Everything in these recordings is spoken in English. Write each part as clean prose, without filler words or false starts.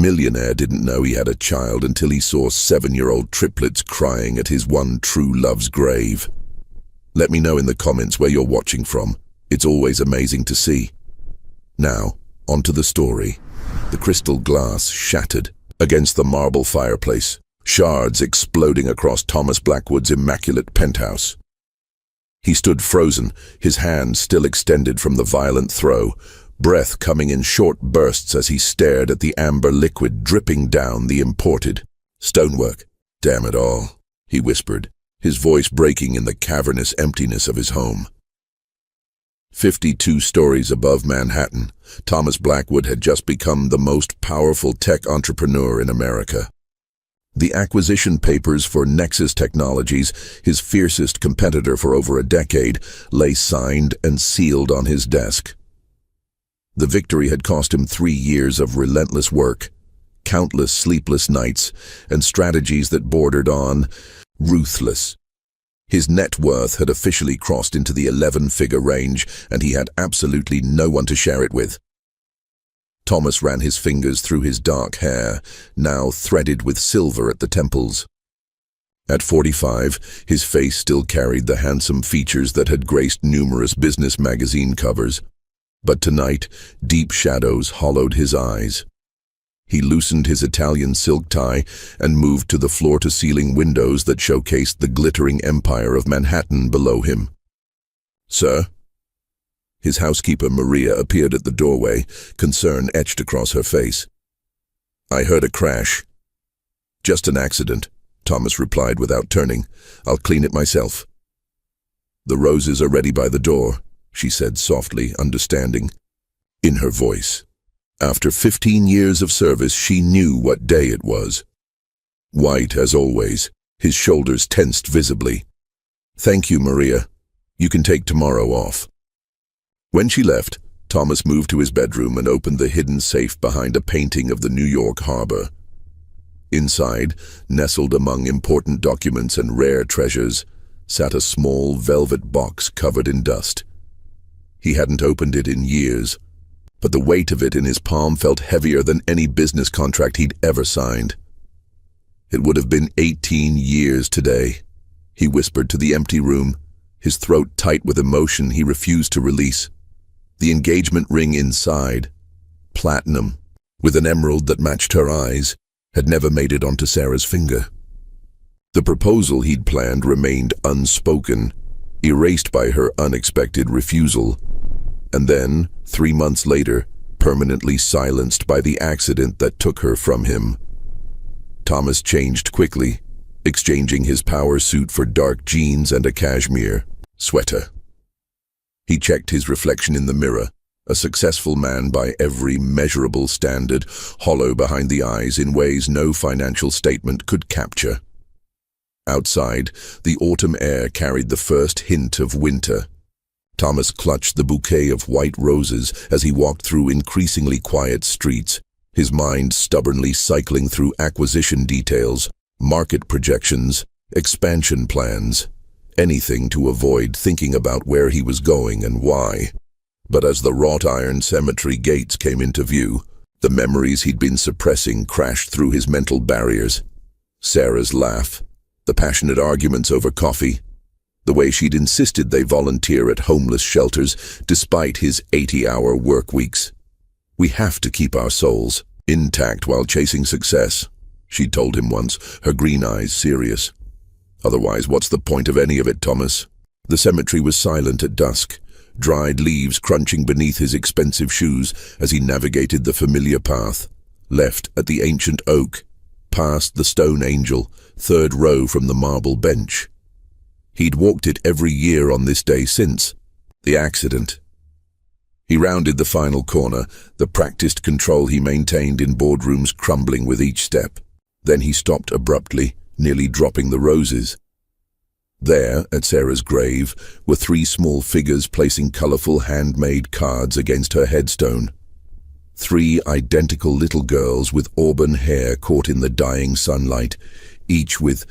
Millionaire didn't know he had a child until he saw 7-year-old triplets crying at his one true love's grave. Let me know in the comments where you're watching from. It's always amazing to see. Now, onto the story. The crystal glass shattered against the marble fireplace, shards exploding across Thomas Blackwood's immaculate penthouse. He stood frozen, his hand still extended from the violent throw, breath coming in short bursts as he stared at the amber liquid dripping down the imported stonework. "Damn it all," he whispered, his voice breaking in the cavernous emptiness of his home. 52 stories above Manhattan, Thomas Blackwood had just become the most powerful tech entrepreneur in America. The acquisition papers for Nexus Technologies, his fiercest competitor for over a decade, lay signed and sealed on his desk. The victory had cost him 3 years of relentless work, countless sleepless nights, and strategies that bordered on ruthless. His net worth had officially crossed into the 11-figure range, and he had absolutely no one to share it with. Thomas ran his fingers through his dark hair, now threaded with silver at the temples. At 45, his face still carried the handsome features that had graced numerous business magazine covers. But tonight, deep shadows hollowed his eyes. He loosened his Italian silk tie and moved to the floor-to-ceiling windows that showcased the glittering empire of Manhattan below him. "Sir?" His housekeeper Maria appeared at the doorway, concern etched across her face. "I heard a crash." "Just an accident," Thomas replied without turning. "I'll clean it myself." "The roses are ready by the door," she said softly, understanding in her voice. After 15 years of service, she knew what day it was. White as always, his shoulders tensed visibly. "Thank you, Maria. You can take tomorrow off." When she left, Thomas moved to his bedroom and opened the hidden safe behind a painting of the New York harbor. Inside, nestled among important documents and rare treasures, sat a small velvet box covered in dust. He hadn't opened it in years, but the weight of it in his palm felt heavier than any business contract he'd ever signed. "It would have been 18 years today," he whispered to the empty room, his throat tight with emotion he refused to release. The engagement ring inside, platinum, with an emerald that matched her eyes, had never made it onto Sarah's finger. The proposal he'd planned remained unspoken, erased by her unexpected refusal. And then, 3 months later, permanently silenced by the accident that took her from him. Thomas changed quickly, exchanging his power suit for dark jeans and a cashmere sweater. He checked his reflection in the mirror, a successful man by every measurable standard, hollow behind the eyes in ways no financial statement could capture. Outside, the autumn air carried the first hint of winter. Thomas clutched the bouquet of white roses as he walked through increasingly quiet streets, his mind stubbornly cycling through acquisition details, market projections, expansion plans, anything to avoid thinking about where he was going and why. But as the wrought iron cemetery gates came into view, the memories he'd been suppressing crashed through his mental barriers. Sarah's laugh, the passionate arguments over coffee, the way she'd insisted they volunteer at homeless shelters despite his 80-hour work weeks. "We have to keep our souls intact while chasing success," she'd told him once, her green eyes serious. "Otherwise, what's the point of any of it, Thomas?" The cemetery was silent at dusk, dried leaves crunching beneath his expensive shoes as he navigated the familiar path, left at the ancient oak, past the stone angel, 3rd row from the marble bench. He'd walked it every year on this day since the accident. He rounded the final corner, the practiced control he maintained in boardrooms crumbling with each step. Then he stopped abruptly, nearly dropping the roses. There, at Sarah's grave, were 3 small figures placing colorful handmade cards against her headstone. 3 identical little girls with auburn hair caught in the dying sunlight, each with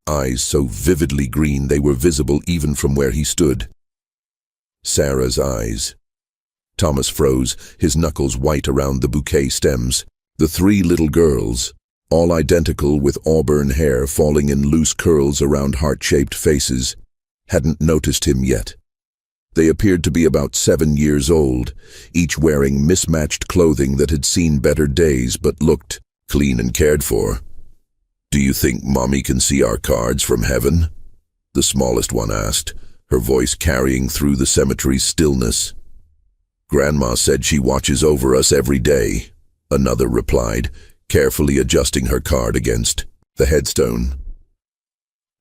eyes so vividly green they were visible even from where he stood. Sarah's eyes. Thomas froze, his knuckles white around the bouquet stems, The three little girls, all identical with auburn hair falling in loose curls around heart-shaped faces, hadn't noticed him yet. They appeared to be about 7 years old, each wearing mismatched clothing that had seen better days but looked clean and cared for. "Do you think Mommy can see our cards from heaven?" the smallest one asked, her voice carrying through the cemetery's stillness. "Grandma said she watches over us every day," another replied, carefully adjusting her card against the headstone.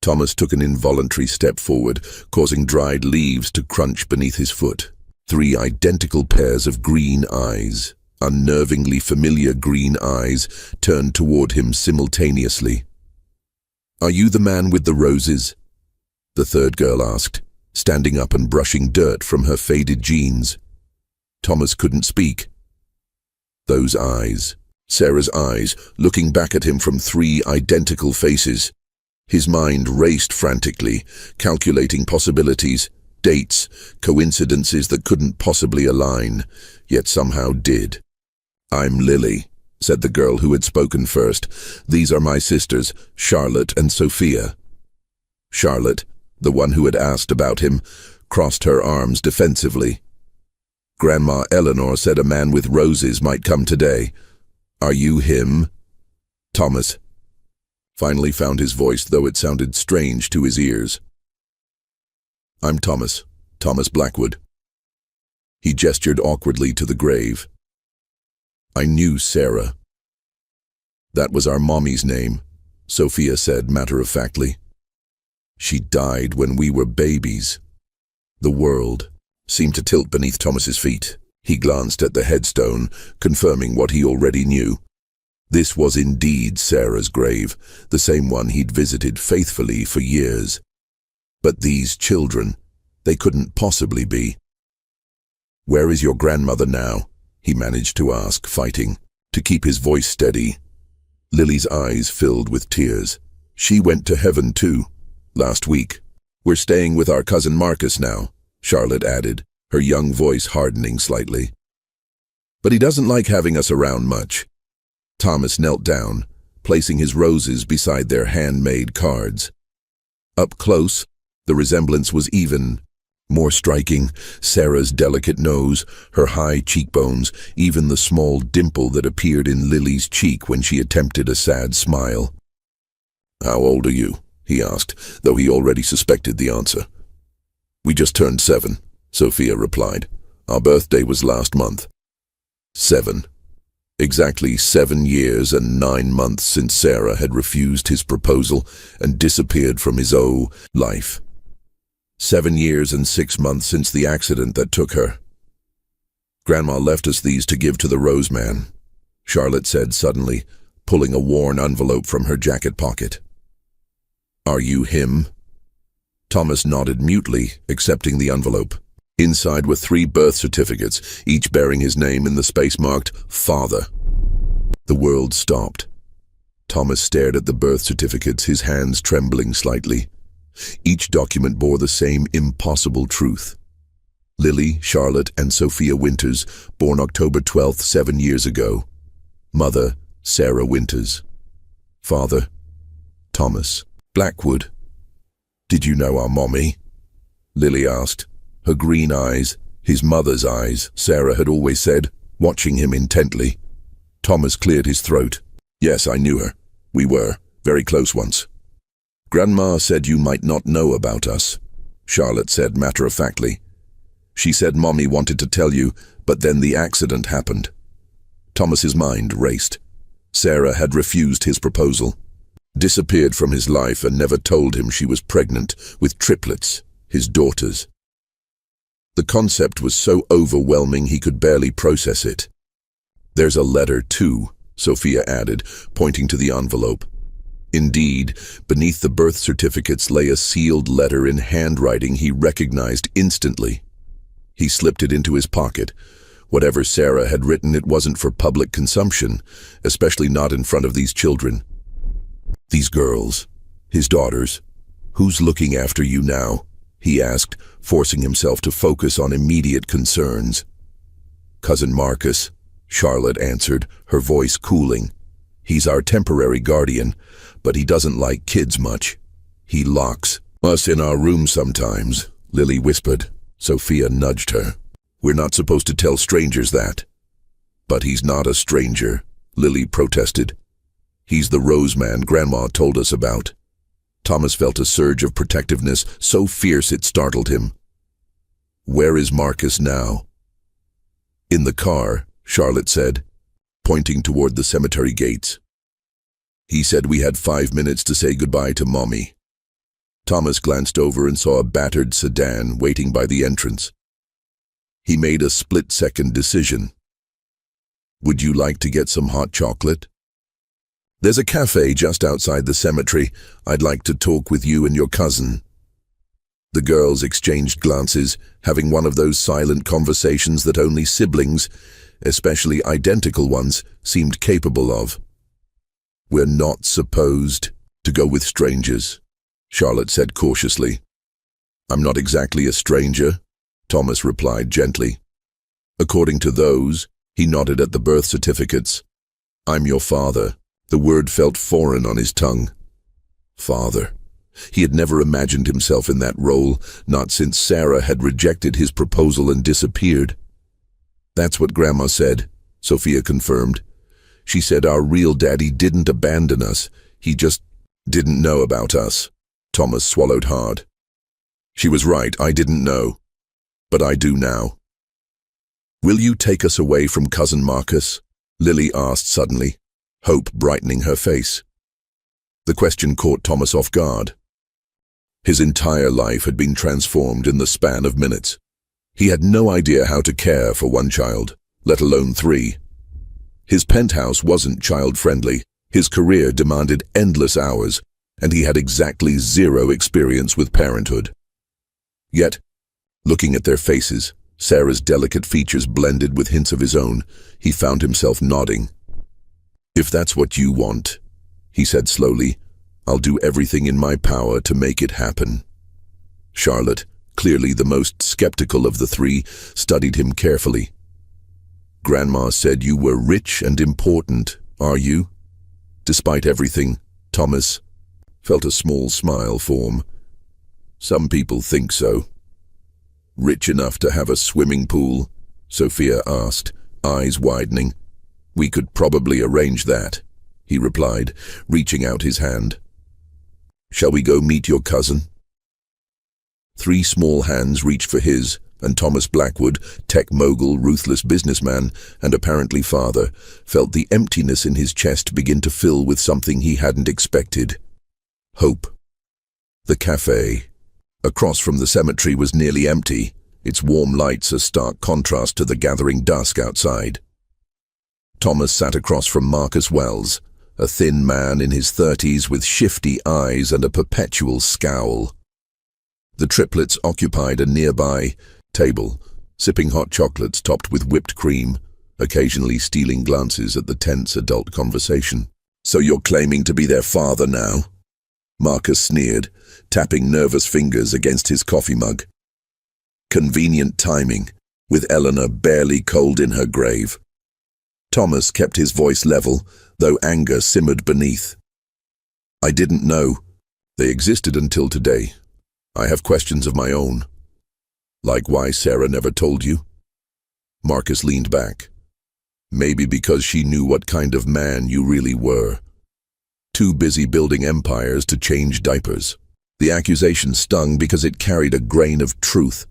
Thomas took an involuntary step forward, causing dried leaves to crunch beneath his foot. 3 identical pairs of green eyes, unnervingly familiar green eyes, turned toward him simultaneously. "Are you the man with the roses?" the third girl asked, standing up and brushing dirt from her faded jeans. Thomas couldn't speak. Those eyes, Sarah's eyes, looking back at him from 3 identical faces. His mind raced frantically, calculating possibilities, dates, coincidences that couldn't possibly align, yet somehow did. "I'm Lily," said the girl who had spoken first. "These are my sisters, Charlotte and Sophia." Charlotte, the one who had asked about him, crossed her arms defensively. "Grandma Eleanor said a man with roses might come today. Are you him?" Thomas finally found his voice, though it sounded strange to his ears. "I'm Thomas Blackwood." He gestured awkwardly to the grave. "I knew Sarah." "That was our mommy's name," Sophia said matter-of-factly. "She died when we were babies." The world seemed to tilt beneath Thomas's feet. He glanced at the headstone, confirming what he already knew. This was indeed Sarah's grave, the same one he'd visited faithfully for years. But these children, they couldn't possibly be. "Where is your grandmother now?" he managed to ask, fighting to keep his voice steady. Lily's eyes filled with tears. "She went to heaven too, last week. We're staying with our cousin Marcus now," Charlotte added, her young voice hardening slightly. "But he doesn't like having us around much." Thomas knelt down, placing his roses beside their handmade cards. Up close, the resemblance was even more striking. Sarah's delicate nose, her high cheekbones, even the small dimple that appeared in Lily's cheek when she attempted a sad smile. "How old are you?" he asked, though he already suspected the answer. "We just turned 7, Sophia replied. "Our birthday was last month." 7. Exactly 7 years and 9 months since Sarah had refused his proposal and disappeared from his life. 7 years and 6 months since the accident that took her. "Grandma left us these to give to the Rose Man," Charlotte said suddenly, pulling a worn envelope from her jacket pocket. "Are you him?" Thomas nodded mutely, accepting the envelope. Inside were 3 birth certificates, each bearing his name in the space marked Father. The world stopped. Thomas stared at the birth certificates, his hands trembling slightly. Each document bore the same impossible truth. Lily, Charlotte, and Sophia Winters, born October 12th, 7 years ago. Mother, Sarah Winters. Father, Thomas Blackwood. "Did you know our mommy?" Lily asked, her green eyes, his mother's eyes, Sarah had always said, watching him intently. Thomas cleared his throat. "Yes, I knew her. We were very close once." "Grandma said you might not know about us," Charlotte said matter-of-factly. "She said Mommy wanted to tell you, but then the accident happened." Thomas's mind raced. Sarah had refused his proposal, disappeared from his life, and never told him she was pregnant with triplets, his daughters. The concept was so overwhelming he could barely process it. "There's a letter too," Sophia added, pointing to the envelope. Indeed, beneath the birth certificates lay a sealed letter in handwriting he recognized instantly. He slipped it into his pocket. Whatever Sarah had written, it wasn't for public consumption, especially not in front of these children. "These girls, his daughters, who's looking after you now?" he asked, forcing himself to focus on immediate concerns. "Cousin Marcus," Charlotte answered, her voice cooling. "He's our temporary guardian, but he doesn't like kids much. He locks us in our room sometimes," Lily whispered. Sophia nudged her. "We're not supposed to tell strangers that." "But he's not a stranger," Lily protested. "He's the Rose Man Grandma told us about." Thomas felt a surge of protectiveness so fierce it startled him. "Where is Marcus now?" "In the car," Charlotte said, pointing toward the cemetery gates. "He said we had 5 minutes to say goodbye to Mommy." Thomas glanced over and saw a battered sedan waiting by the entrance. He made a split-second decision. "Would you like to get some hot chocolate?" "There's a cafe just outside the cemetery. I'd like to talk with you and your cousin." The girls exchanged glances, having one of those silent conversations that only siblings, especially identical ones, seemed capable of. "We're not supposed to go with strangers," Charlotte said cautiously. "I'm not exactly a stranger," Thomas replied gently. "According to those," he nodded at the birth certificates, "I'm your father." The word felt foreign on his tongue. Father. He had never imagined himself in that role, not since Sarah had rejected his proposal and disappeared. "That's what Grandma said," Sophia confirmed. "She said our real daddy didn't abandon us. He just didn't know about us." Thomas swallowed hard. "She was right, I didn't know. But I do now." "Will you take us away from Cousin Marcus?" Lily asked suddenly, hope brightening her face. The question caught Thomas off guard. His entire life had been transformed in the span of minutes. He had no idea how to care for one child, let alone 3. His penthouse wasn't child-friendly, his career demanded endless hours, and he had exactly 0 experience with parenthood. Yet, looking at their faces, Sarah's delicate features blended with hints of his own, he found himself nodding. "If that's what you want," he said slowly, "I'll do everything in my power to make it happen." Charlotte, clearly the most skeptical of the 3, studied him carefully. "Grandma said you were rich and important, are you?" Despite everything, Thomas felt a small smile form. "Some people think so." "Rich enough to have a swimming pool?" Sophia asked, eyes widening. "We could probably arrange that," he replied, reaching out his hand. "Shall we go meet your cousin?" 3 small hands reached for his, and Thomas Blackwood, tech mogul, ruthless businessman, and apparently father, felt the emptiness in his chest begin to fill with something he hadn't expected. Hope. The cafe, across from the cemetery, was nearly empty, its warm lights a stark contrast to the gathering dusk outside. Thomas sat across from Marcus Wells, a thin man in his 30s with shifty eyes and a perpetual scowl. The triplets occupied a nearby table, sipping hot chocolates topped with whipped cream, occasionally stealing glances at the tense adult conversation. "So you're claiming to be their father now?" Marcus sneered, tapping nervous fingers against his coffee mug. Convenient timing, with Eleanor barely cold in her grave. Thomas kept his voice level, though anger simmered beneath. "I didn't know. They existed until today. I have questions of my own." "Like why Sarah never told you?" Marcus leaned back. "Maybe because she knew what kind of man you really were. Too busy building empires to change diapers." The accusation stung because it carried a grain of truth.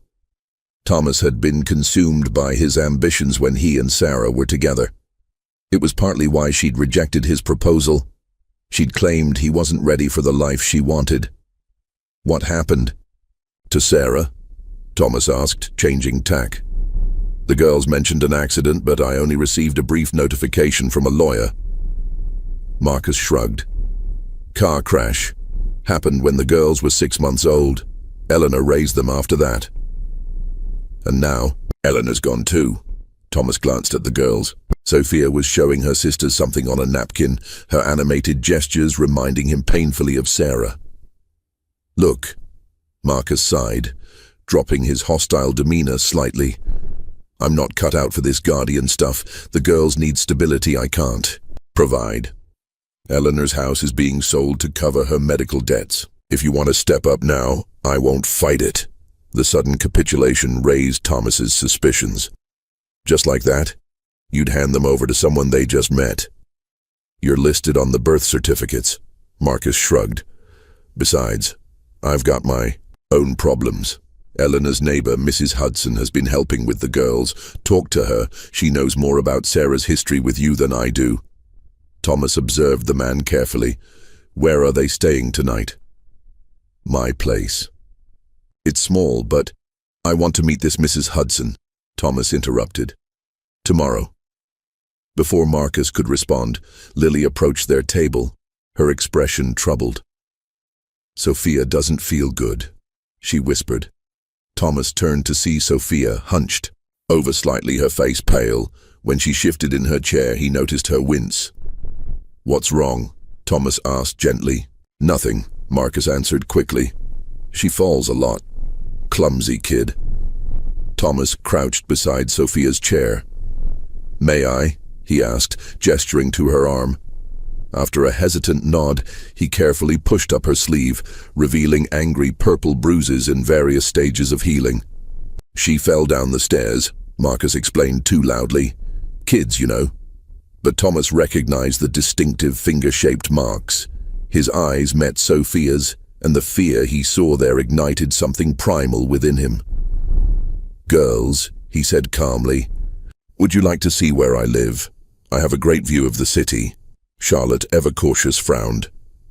Thomas had been consumed by his ambitions when he and Sarah were together. It was partly why she'd rejected his proposal. She'd claimed he wasn't ready for the life she wanted. "What happened to Sarah?" Thomas asked, changing tack. "The girls mentioned an accident, but I only received a brief notification from a lawyer." Marcus shrugged. "Car crash. Happened when the girls were 6 months old. Eleanor raised them after that." "And now, Eleanor's gone too." Thomas glanced at the girls. Sophia was showing her sisters something on a napkin, her animated gestures reminding him painfully of Sarah. "Look," Marcus sighed, dropping his hostile demeanor slightly. I'm not cut out for this guardian stuff. The girls need stability I can't provide. Eleanor's house is being sold to cover her medical debts. If you want to step up now, I won't fight it. The sudden capitulation raised Thomas's suspicions. Just like that, you'd hand them over to someone they just met. You're listed on the birth certificates. Marcus shrugged. Besides, I've got my own problems. Eleanor's neighbor, Mrs. Hudson, has been helping with the girls. Talk to her. She knows more about Sarah's history with you than I do. Thomas observed the man carefully. Where are they staying tonight? My place. It's small, but I want to meet this Mrs. Hudson, Thomas interrupted. Tomorrow. Before Marcus could respond, Lily approached their table, her expression troubled. Sophia doesn't feel good, she whispered. Thomas turned to see Sophia, hunched, over slightly, her face pale. When she shifted in her chair, he noticed her wince. What's wrong? Thomas asked gently. Nothing, Marcus answered quickly. She falls a lot. Clumsy kid. Thomas crouched beside Sophia's chair. May I? He asked, gesturing to her arm. After a hesitant nod, he carefully pushed up her sleeve, revealing angry purple bruises in various stages of healing. She fell down the stairs, Marcus explained too loudly. Kids, you know. But Thomas recognized the distinctive finger-shaped marks. His eyes met Sophia's, and the fear he saw there ignited something primal within him. Girls, he said calmly, would you like to see where I live? I have a great view of the city. Charlotte, ever cautious, frowned.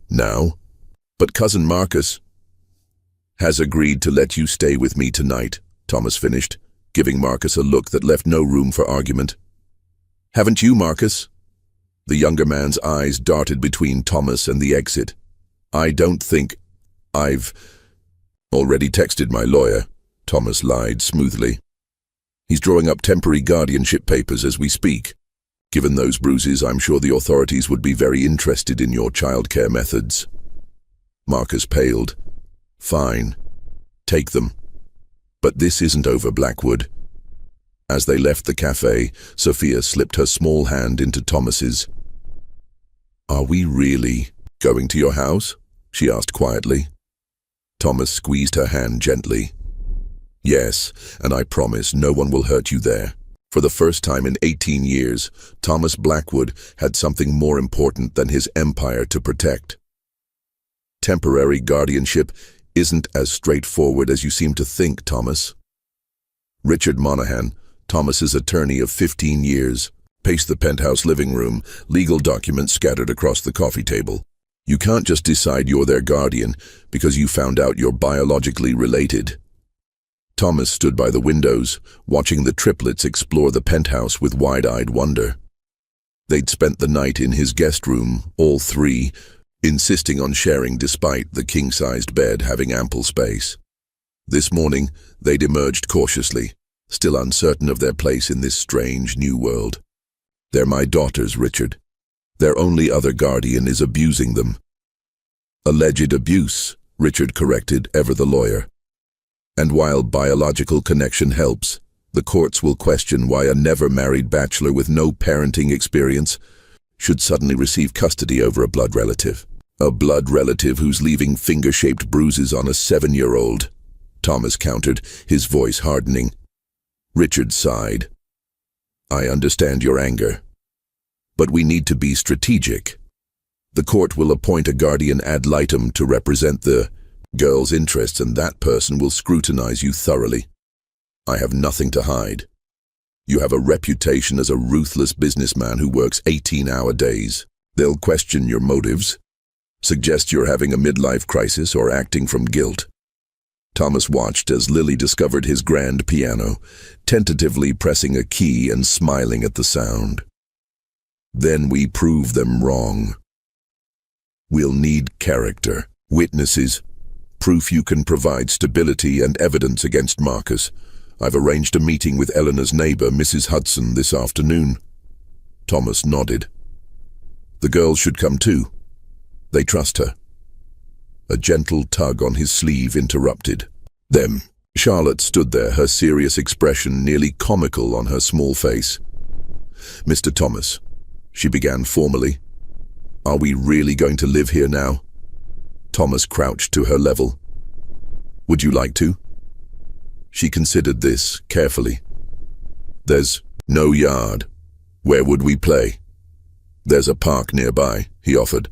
Now? But Cousin Marcus has agreed to let you stay with me tonight, Thomas finished, giving Marcus a look that left no room for argument. Haven't you, Marcus? The younger man's eyes darted between Thomas and the exit. I don't think I've already texted my lawyer, Thomas lied smoothly. He's drawing up temporary guardianship papers as we speak. Given those bruises, I'm sure the authorities would be very interested in your childcare methods. Marcus paled. Fine. Take them. But this isn't over, Blackwood. As they left the cafe, Sophia slipped her small hand into Thomas's. Are we really going to your house? She asked quietly. Thomas squeezed her hand gently. Yes, and I promise no one will hurt you there. For the first time in 18 years, Thomas Blackwood had something more important than his empire to protect. Temporary guardianship isn't as straightforward as you seem to think, Thomas. Richard Monahan, Thomas's attorney of 15 years, paced the penthouse living room, legal documents scattered across the coffee table. You can't just decide you're their guardian because you found out you're biologically related. Thomas stood by the windows, watching the triplets explore the penthouse with wide-eyed wonder. They'd spent the night in his guest room, all three, insisting on sharing despite the king-sized bed having ample space. This morning, they'd emerged cautiously, still uncertain of their place in this strange new world. They're my daughters, Richard. Their only other guardian is abusing them. Alleged abuse, Richard corrected, ever the lawyer. And while biological connection helps, the courts will question why a never-married bachelor with no parenting experience should suddenly receive custody over a blood relative. A blood relative who's leaving finger-shaped bruises on a 7-year-old, Thomas countered, his voice hardening. Richard sighed. I understand your anger. But we need to be strategic. The court will appoint a guardian ad litem to represent the girl's interests, and that person will scrutinize you thoroughly. I have nothing to hide. You have a reputation as a ruthless businessman who works 18-hour days. They'll question your motives, suggest you're having a midlife crisis or acting from guilt. Thomas watched as Lily discovered his grand piano, tentatively pressing a key and smiling at the sound. Then we prove them wrong. We'll need character, witnesses, proof you can provide stability and evidence against Marcus. I've arranged a meeting with Eleanor's neighbor, Mrs. Hudson, this afternoon. Thomas nodded. The girls should come too. They trust her. A gentle tug on his sleeve interrupted them. Charlotte stood there, her serious expression nearly comical on her small face. "Mr. Thomas," she began formally, "are we really going to live here now?" Thomas crouched to her level. "Would you like to?" She considered this carefully. "There's no yard. Where would we play?" "There's a park nearby," he offered.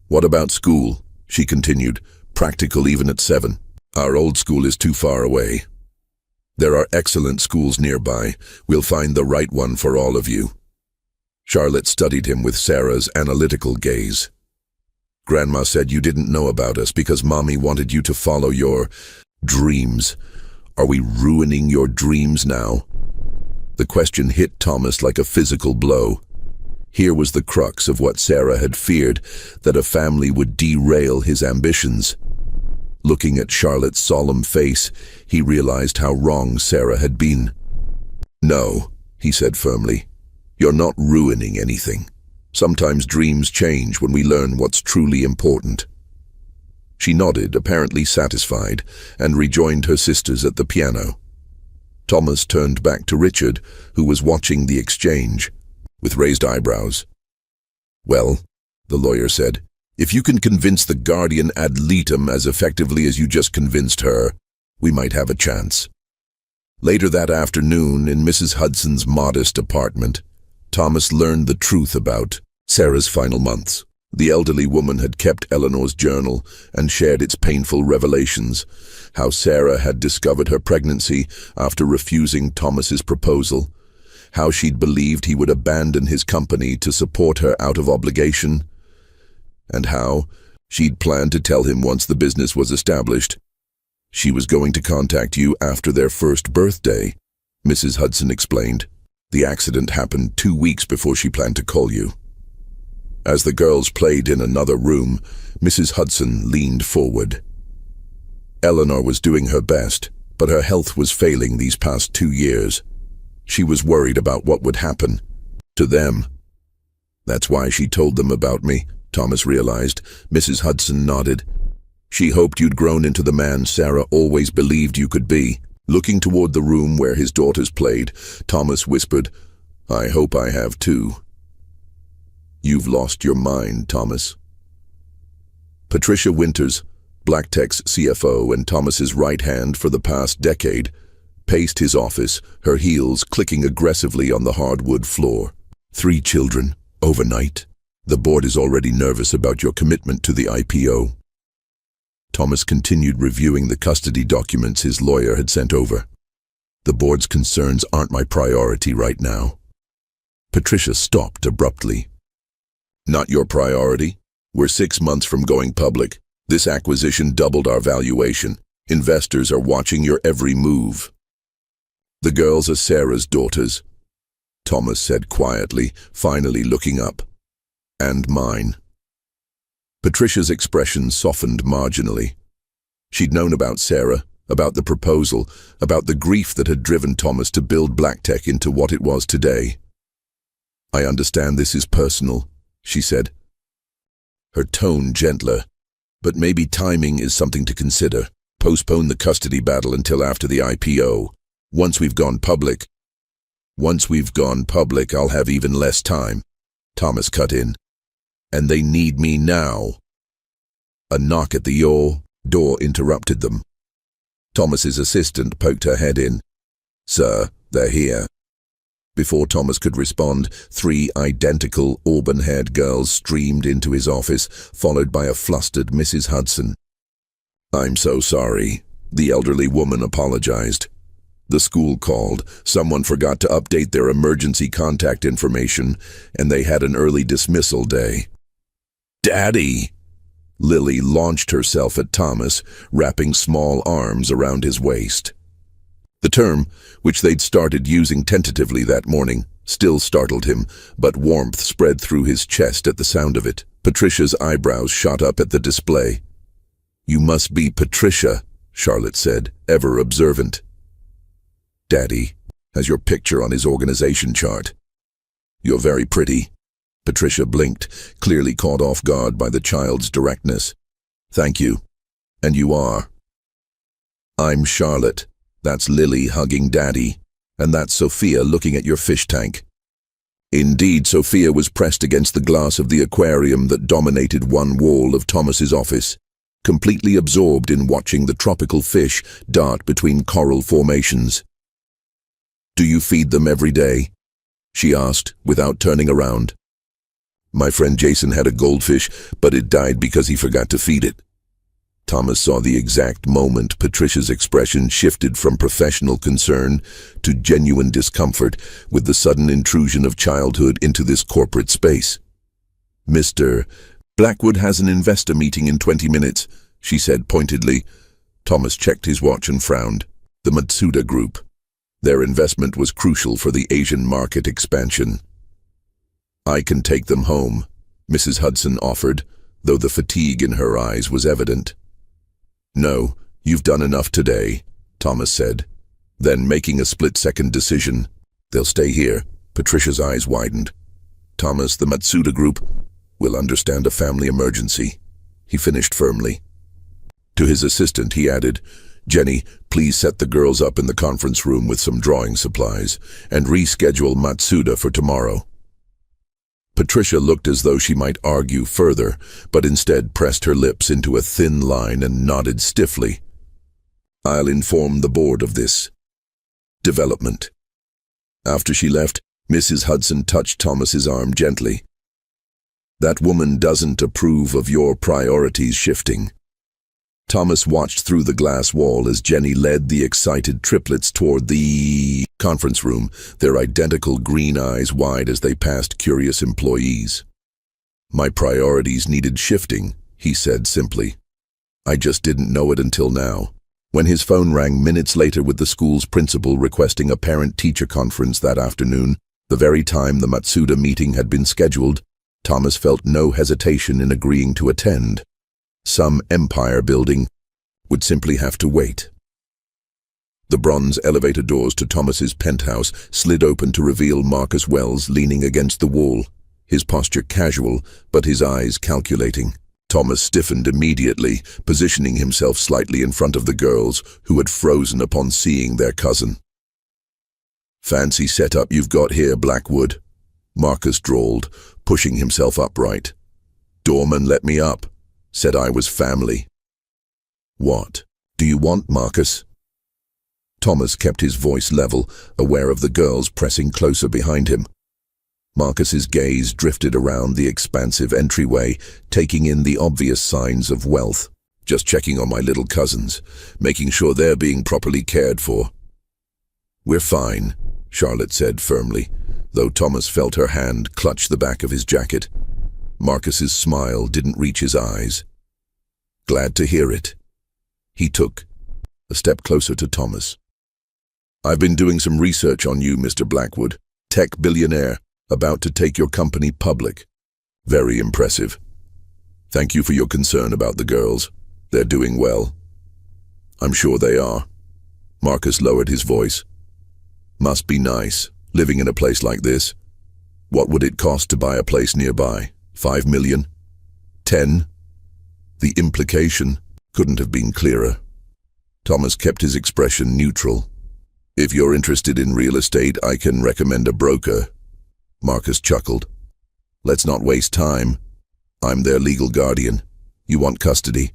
"What about school?" she continued, practical even at 7. "Our old school is too far away. There are excellent schools nearby. We'll find the right one for all of you." Charlotte studied him with Sarah's analytical gaze. "Grandma said you didn't know about us because Mommy wanted you to follow your dreams. Are we ruining your dreams now?" The question hit Thomas like a physical blow. Here was the crux of what Sarah had feared, that a family would derail his ambitions. Looking at Charlotte's solemn face, he realized how wrong Sarah had been. "No," he said firmly. "You're not ruining anything. Sometimes dreams change when we learn what's truly important." She nodded, apparently satisfied, and rejoined her sisters at the piano. Thomas turned back to Richard, who was watching the exchange, with raised eyebrows. "Well," the lawyer said, "if you can convince the guardian ad litem as effectively as you just convinced her, we might have a chance." Later that afternoon, in Mrs. Hudson's modest apartment, Thomas learned the truth about Sarah's final months. The elderly woman had kept Eleanor's journal and shared its painful revelations, how Sarah had discovered her pregnancy after refusing Thomas's proposal, how she'd believed he would abandon his company to support her out of obligation, and how she'd planned to tell him once the business was established. "She was going to contact you after their first birthday," Mrs. Hudson explained. "The accident happened 2 weeks before she planned to call you." As the girls played in another room, Mrs. Hudson leaned forward. Eleanor was doing her best, but her health was failing these past 2 years. She was worried about what would happen to them. "That's why she told them about me," Thomas realized. Mrs. Hudson nodded. "She hoped you'd grown into the man Sarah always believed you could be." Looking toward the room where his daughters played, Thomas whispered, "I hope I have too." "You've lost your mind, Thomas." Patricia Winters, BlackTech's CFO and Thomas's right hand for the past decade, paced his office, her heels clicking aggressively on the hardwood floor. "3 children, overnight. The board is already nervous about your commitment to the IPO." Thomas continued reviewing the custody documents his lawyer had sent over. "The board's concerns aren't my priority right now." Patricia stopped abruptly. "Not your priority? We're 6 months from going public. This acquisition doubled our valuation. Investors are watching your every move." "The girls are Sarah's daughters," Thomas said quietly, finally looking up. "And mine." Patricia's expression softened marginally. She'd known about Sarah, about the proposal, about the grief that had driven Thomas to build BlackTech into what it was today. "I understand this is personal," she said, her tone gentler, "but maybe timing is something to consider. Postpone the custody battle until after the IPO. Once we've gone public, I'll have even less time." Thomas cut in. "And they need me now." A knock at the door interrupted them. Thomas's assistant poked her head in. "Sir, they're here." Before Thomas could respond, 3 identical auburn-haired girls streamed into his office, followed by a flustered Mrs. Hudson. "I'm so sorry," the elderly woman apologized. "The school called. Someone forgot to update their emergency contact information, and they had an early dismissal day." "Daddy!" Lily launched herself at Thomas, wrapping small arms around his waist. The term, which they'd started using tentatively that morning, still startled him, but warmth spread through his chest at the sound of it. Patricia's eyebrows shot up at the display. "You must be Patricia," Charlotte said, ever observant. "Daddy has your picture on his organization chart." "You're very pretty." Patricia blinked, clearly caught off guard by the child's directness. "Thank you. And you are?" "I'm Charlotte," That's Lily hugging Daddy, and that's Sophia looking at your fish tank. Indeed, Sophia was pressed against the glass of the aquarium that dominated one wall of Thomas's office, completely absorbed in watching the tropical fish dart between coral formations. "Do you feed them every day?" she asked, without turning around. "My friend Jason had a goldfish, but it died because he forgot to feed it." Thomas saw the exact moment Patricia's expression shifted from professional concern to genuine discomfort with the sudden intrusion of childhood into this corporate space. "Mr. Blackwood has an investor meeting in 20 minutes, she said pointedly. Thomas checked his watch and frowned. The Matsuda Group. Their investment was crucial for the Asian market expansion. "I can take them home," Mrs. Hudson offered, though the fatigue in her eyes was evident. "No, you've done enough today," Thomas said. Then, making a split-second decision, "They'll stay here." Patricia's eyes widened. "Thomas, the Matsuda Group will understand a family emergency," he finished firmly. To his assistant, he added, "Jenny, please set the girls up in the conference room with some drawing supplies, and reschedule Matsuda for tomorrow." Patricia looked as though she might argue further, but instead pressed her lips into a thin line and nodded stiffly. "I'll inform the board of this development." After she left, Mrs. Hudson touched Thomas's arm gently. "That woman doesn't approve of your priorities shifting." Thomas watched through the glass wall as Jenny led the excited triplets toward the conference room, their identical green eyes wide as they passed curious employees. "My priorities needed shifting," he said simply. "I just didn't know it until now." When his phone rang minutes later with the school's principal requesting a parent-teacher conference that afternoon, the very time the Matsuda meeting had been scheduled, Thomas felt no hesitation in agreeing to attend. Some empire building would simply have to wait. The bronze elevator doors to Thomas's penthouse slid open to reveal Marcus Wells leaning against the wall, his posture casual, but his eyes calculating. Thomas stiffened immediately, positioning himself slightly in front of the girls, who had frozen upon seeing their cousin. "Fancy setup you've got here, Blackwood," Marcus drawled, pushing himself upright. "Doorman let me up. Said I was family." "What do you want, Marcus?" Thomas kept his voice level, aware of the girls pressing closer behind him. Marcus's gaze drifted around the expansive entryway, taking in the obvious signs of wealth. "Just checking on my little cousins, making sure they're being properly cared for." "We're fine," Charlotte said firmly, though Thomas felt her hand clutch the back of his jacket. Marcus's smile didn't reach his eyes. "Glad to hear it." He took a step closer to Thomas. "I've been doing some research on you, Mr. Blackwood. Tech billionaire, about to take your company public. Very impressive. Thank you for your concern about the girls. They're doing well." "I'm sure they are." Marcus lowered his voice. "Must be nice, living in a place like this. What would it cost to buy a place nearby? 5 million? 10? The implication couldn't have been clearer. Thomas kept his expression neutral. "If you're interested in real estate, I can recommend a broker." Marcus chuckled. "Let's not waste time. I'm their legal guardian. You want custody?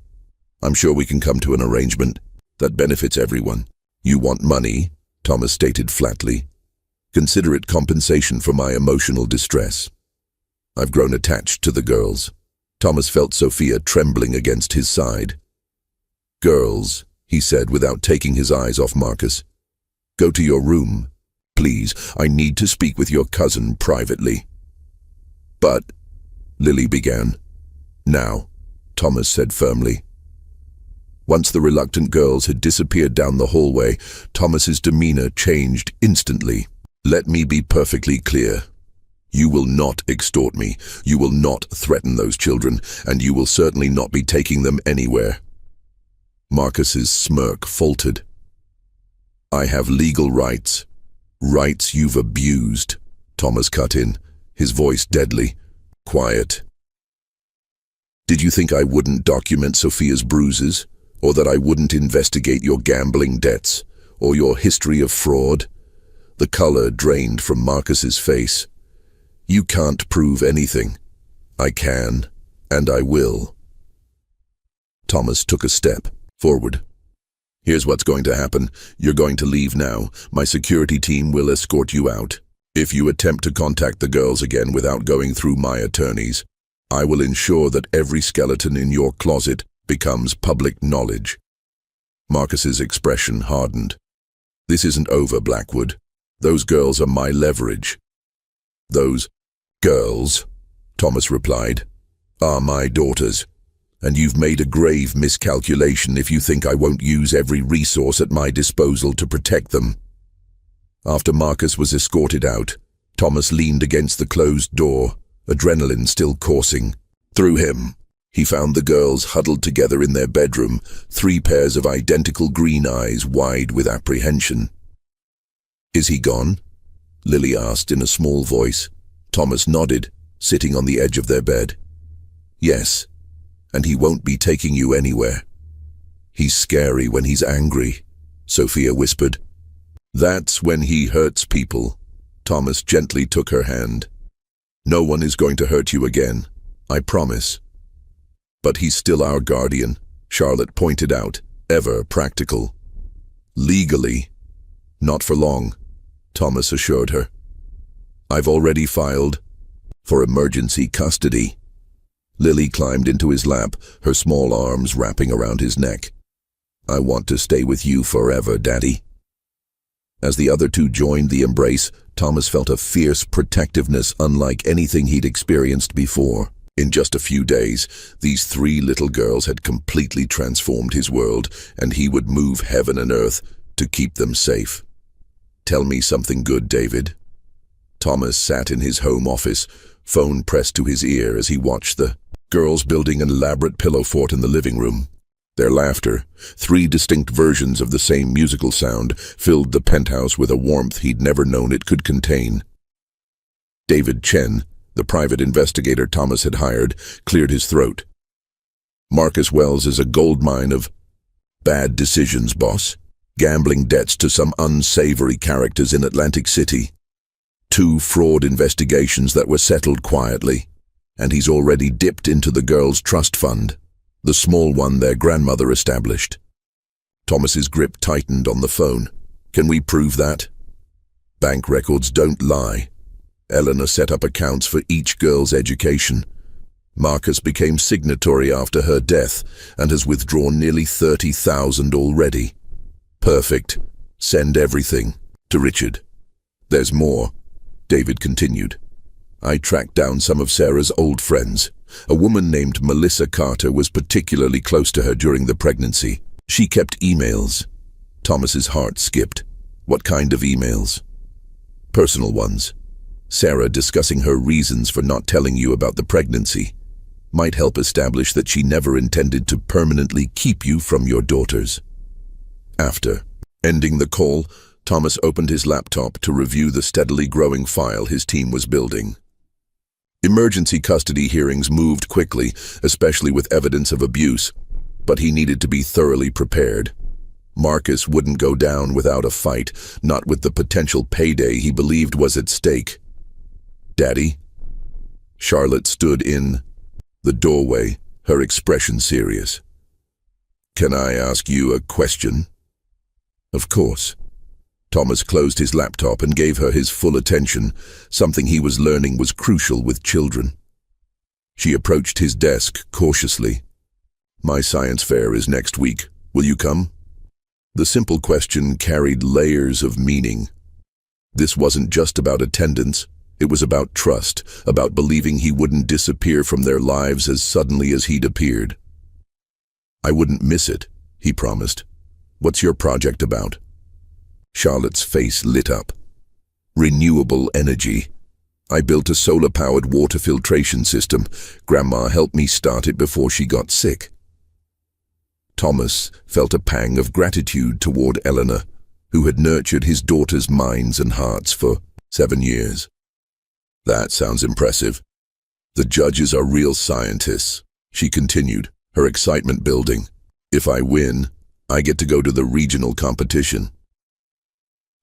I'm sure we can come to an arrangement that benefits everyone." "You want money," Thomas stated flatly. "Consider it compensation for my emotional distress. I've grown attached to the girls." Thomas felt Sophia trembling against his side. "Girls," he said without taking his eyes off Marcus. "Go to your room. Please, I need to speak with your cousin privately." "But," Lily began. "Now," Thomas said firmly. Once the reluctant girls had disappeared down the hallway, Thomas's demeanor changed instantly. "Let me be perfectly clear. You will not extort me, you will not threaten those children, and you will certainly not be taking them anywhere." Marcus's smirk faltered. "I have legal rights. Rights you've abused," Thomas cut in, his voice deadly. "Quiet. Did you think I wouldn't document Sophia's bruises, or that I wouldn't investigate your gambling debts, or your history of fraud. The color drained from Marcus's face. You can't prove anything. I can, and I will. Thomas took a step forward. Here's what's going to happen. You're going to leave now. My security team will escort you out. If you attempt to contact the girls again without going through my attorneys, I will ensure that every skeleton in your closet becomes public knowledge. Marcus's expression hardened. This isn't over, Blackwood. Those girls are my leverage. Those girls, Thomas replied, are my daughters, and you've made a grave miscalculation if you think I won't use every resource at my disposal to protect them. After Marcus was escorted out, Thomas leaned against the closed door, adrenaline still coursing through him. He found the girls huddled together in their bedroom, 3 pairs of identical green eyes wide with apprehension. Is he gone? Lily asked in a small voice. Thomas nodded, sitting on the edge of their bed. Yes, and he won't be taking you anywhere. He's scary when he's angry, Sophia whispered. That's when he hurts people. Thomas gently took her hand. No one is going to hurt you again, I promise. But he's still our guardian, Charlotte pointed out, ever practical. Legally. Not for long, Thomas assured her. I've already filed for emergency custody. Lily climbed into his lap, her small arms wrapping around his neck. I want to stay with you forever, Daddy. As the other two joined the embrace, Thomas felt a fierce protectiveness unlike anything he'd experienced before. In just a few days, these 3 little girls had completely transformed his world, and he would move heaven and earth to keep them safe. Tell me something good, David. Thomas sat in his home office, phone pressed to his ear as he watched the girls building an elaborate pillow fort in the living room. Their laughter, 3 distinct versions of the same musical sound, filled the penthouse with a warmth he'd never known it could contain. David Chen, the private investigator Thomas had hired, cleared his throat. Marcus Wells is a goldmine of bad decisions, boss. Gambling debts to some unsavory characters in Atlantic City. 2 fraud investigations that were settled quietly, and he's already dipped into the girls' trust fund, the small one their grandmother established. Thomas's grip tightened on the phone. Can we prove that? Bank records don't lie. Eleanor set up accounts for each girl's education. Marcus became signatory after her death and has withdrawn nearly 30,000 already. Perfect. Send everything to Richard. There's more, David continued. I tracked down some of Sarah's old friends. A woman named Melissa Carter was particularly close to her during the pregnancy. She kept emails. Thomas's heart skipped. What kind of emails? Personal ones. Sarah discussing her reasons for not telling you about the pregnancy. Might help establish that she never intended to permanently keep you from your daughters. After ending the call, Thomas opened his laptop to review the steadily growing file his team was building. Emergency custody hearings moved quickly, especially with evidence of abuse, but he needed to be thoroughly prepared. Marcus wouldn't go down without a fight, not with the potential payday he believed was at stake. Daddy? Charlotte stood in the doorway, her expression serious. Can I ask you a question? Of course. Thomas closed his laptop and gave her his full attention. Something he was learning was crucial with children. She approached his desk cautiously. My science fair is next week. Will you come? The simple question carried layers of meaning. This wasn't just about attendance. It was about trust, about believing he wouldn't disappear from their lives as suddenly as he'd appeared. I wouldn't miss it, he promised. What's your project about? Charlotte's face lit up. Renewable energy. I built a solar-powered water filtration system. Grandma helped me start it before she got sick. Thomas felt a pang of gratitude toward Eleanor, who had nurtured his daughters' minds and hearts for 7 years. That sounds impressive. The judges are real scientists, she continued, her excitement building. If I win, I get to go to the regional competition.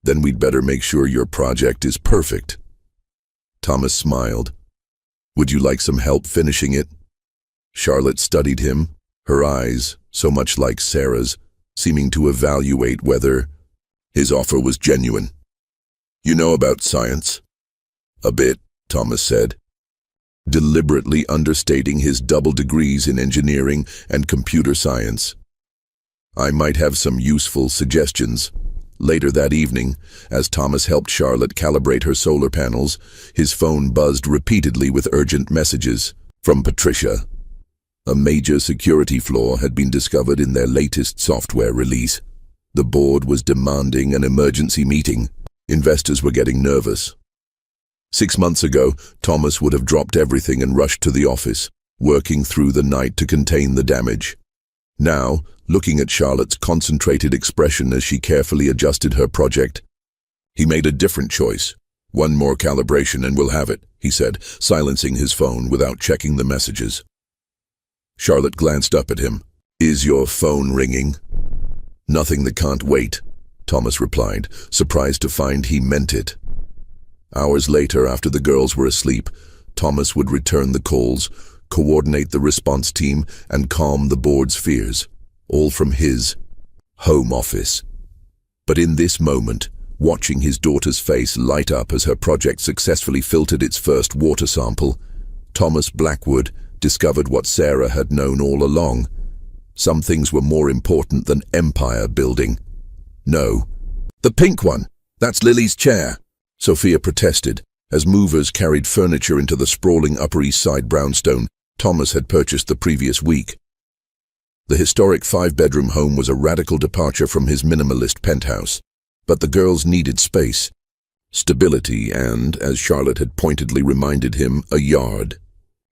Then we'd better make sure your project is perfect. Thomas smiled. Would you like some help finishing it? Charlotte studied him, her eyes, so much like Sarah's, seeming to evaluate whether his offer was genuine. You know about science? A bit, Thomas said, deliberately understating his double degrees in engineering and computer science. I might have some useful suggestions. Later that evening, as Thomas helped Charlotte calibrate her solar panels, his phone buzzed repeatedly with urgent messages from Patricia. A major security flaw had been discovered in their latest software release. The board was demanding an emergency meeting. Investors were getting nervous. 6 months ago, Thomas would have dropped everything and rushed to the office, working through the night to contain the damage. Now, looking at Charlotte's concentrated expression as she carefully adjusted her project, he made a different choice. One more calibration and we'll have it, he said, silencing his phone without checking the messages. Charlotte glanced up at him. Is your phone ringing? Nothing that can't wait, Thomas replied, surprised to find he meant it. Hours later, after the girls were asleep, Thomas would return the calls, coordinate the response team, and calm the board's fears, all from his home office. But in this moment, watching his daughter's face light up as her project successfully filtered its first water sample, Thomas Blackwood discovered what Sarah had known all along. Some things were more important than empire building. No. The pink one! That's Lily's chair! Sophia protested, as movers carried furniture into the sprawling Upper East Side brownstone Thomas had purchased the previous week. The historic 5-bedroom home was a radical departure from his minimalist penthouse, but the girls needed space, stability, and, as Charlotte had pointedly reminded him, a yard.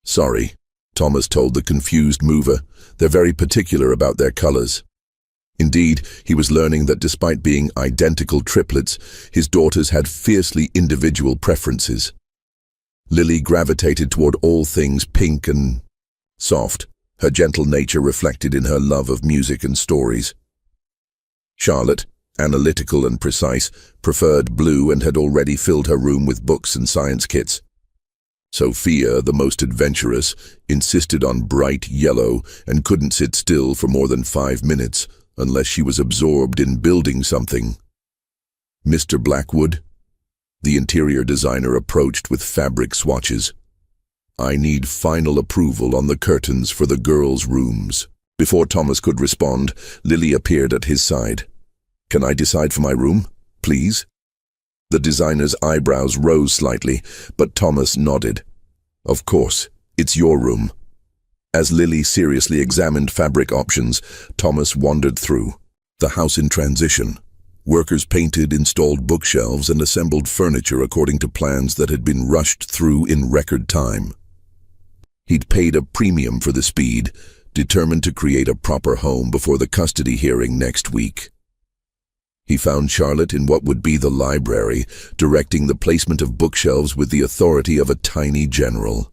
Sorry, Thomas told the confused mover, they're very particular about their colors. Indeed, he was learning that despite being identical triplets, his daughters had fiercely individual preferences. Lily gravitated toward all things pink and soft, her gentle nature reflected in her love of music and stories. Charlotte, analytical and precise, preferred blue and had already filled her room with books and science kits. Sophia, the most adventurous, insisted on bright yellow and couldn't sit still for more than 5 minutes unless she was absorbed in building something. Mr. Blackwood, the interior designer approached with fabric swatches. I need final approval on the curtains for the girls' rooms. Before Thomas could respond, Lily appeared at his side. Can I decide for my room, please? The designer's eyebrows rose slightly, but Thomas nodded. Of course, it's your room. As Lily seriously examined fabric options, Thomas wandered through. The house in transition. Workers painted, installed bookshelves, and assembled furniture according to plans that had been rushed through in record time. He'd paid a premium for the speed, determined to create a proper home before the custody hearing next week. He found Charlotte in what would be the library, directing the placement of bookshelves with the authority of a tiny general.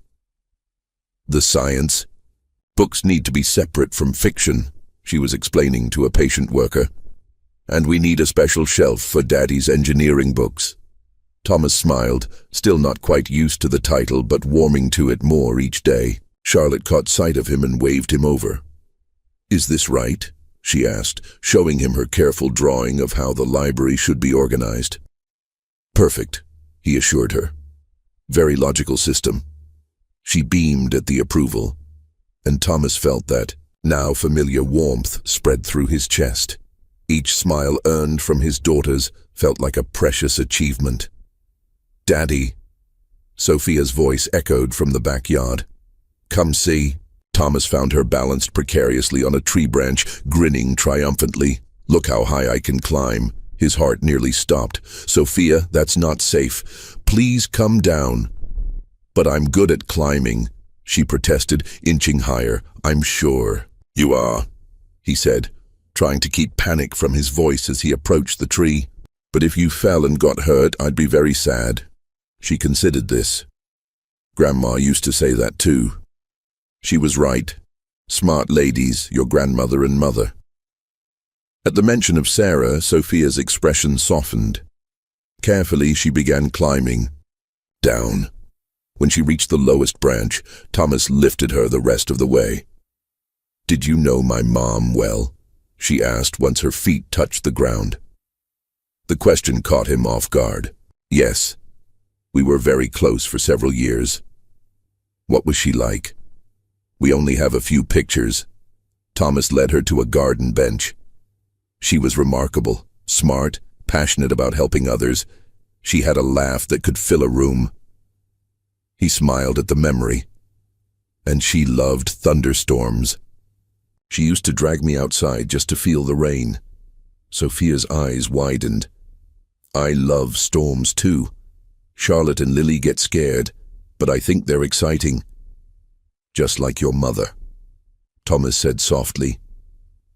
The science. Books need to be separate from fiction, she was explaining to a patient worker. And we need a special shelf for Daddy's engineering books. Thomas smiled, still not quite used to the title but warming to it more each day. Charlotte caught sight of him and waved him over. Is this right? She asked, showing him her careful drawing of how the library should be organized. Perfect, he assured her. Very logical system. She beamed at the approval, and Thomas felt that now familiar warmth spread through his chest. Each smile earned from his daughters felt like a precious achievement. Daddy, Sophia's voice echoed from the backyard. Come see. Thomas found her balanced precariously on a tree branch, grinning triumphantly. Look how high I can climb. His heart nearly stopped. Sophia, that's not safe. Please come down. But I'm good at climbing, she protested, inching higher. I'm sure. You are, he said, trying to keep panic from his voice as he approached the tree. But if you fell and got hurt, I'd be very sad. She considered this. Grandma used to say that too. She was right. Smart ladies, your grandmother and mother. At the mention of Sarah, Sophia's expression softened. Carefully, she began climbing. Down. When she reached the lowest branch, Thomas lifted her the rest of the way. "Did you know my mom well?" she asked once her feet touched the ground. The question caught him off guard. "Yes. We were very close for several years." "What was she like?" "We only have a few pictures." Thomas led her to a garden bench. She was remarkable, smart, passionate about helping others. She had a laugh that could fill a room. He smiled at the memory. "And she loved thunderstorms. She used to drag me outside just to feel the rain." Sophia's eyes widened. "I love storms too. Charlotte and Lily get scared, but I think they're exciting." "Just like your mother," Thomas said softly.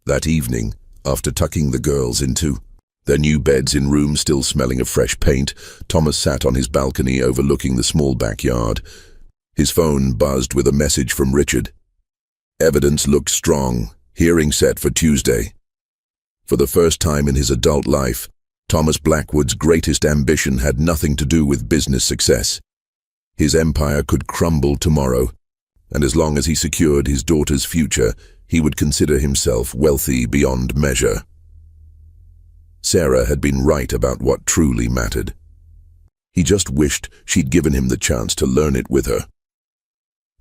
That evening, after tucking the girls into their new beds in rooms still smelling of fresh paint, Thomas sat on his balcony overlooking the small backyard. His phone buzzed with a message from Richard. Evidence looked strong, hearing set for Tuesday. For the first time in his adult life, Thomas Blackwood's greatest ambition had nothing to do with business success. His empire could crumble tomorrow, and as long as he secured his daughter's future, he would consider himself wealthy beyond measure. Sarah had been right about what truly mattered. He just wished she'd given him the chance to learn it with her.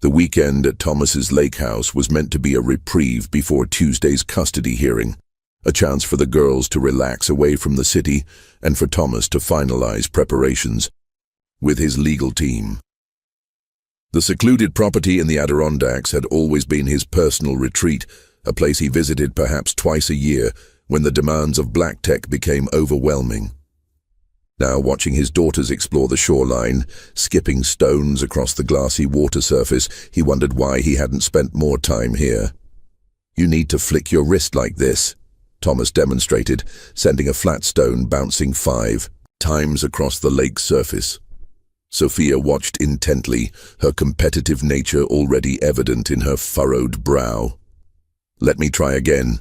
The weekend at Thomas's lake house was meant to be a reprieve before Tuesday's custody hearing, a chance for the girls to relax away from the city and for Thomas to finalize preparations with his legal team. The secluded property in the Adirondacks had always been his personal retreat, a place he visited perhaps twice a year when the demands of black tech became overwhelming. Now, watching his daughters explore the shoreline, skipping stones across the glassy water surface, he wondered why he hadn't spent more time here. "You need to flick your wrist like this," Thomas demonstrated, sending a flat stone bouncing 5 times across the lake's surface. Sophia watched intently, her competitive nature already evident in her furrowed brow. "Let me try again."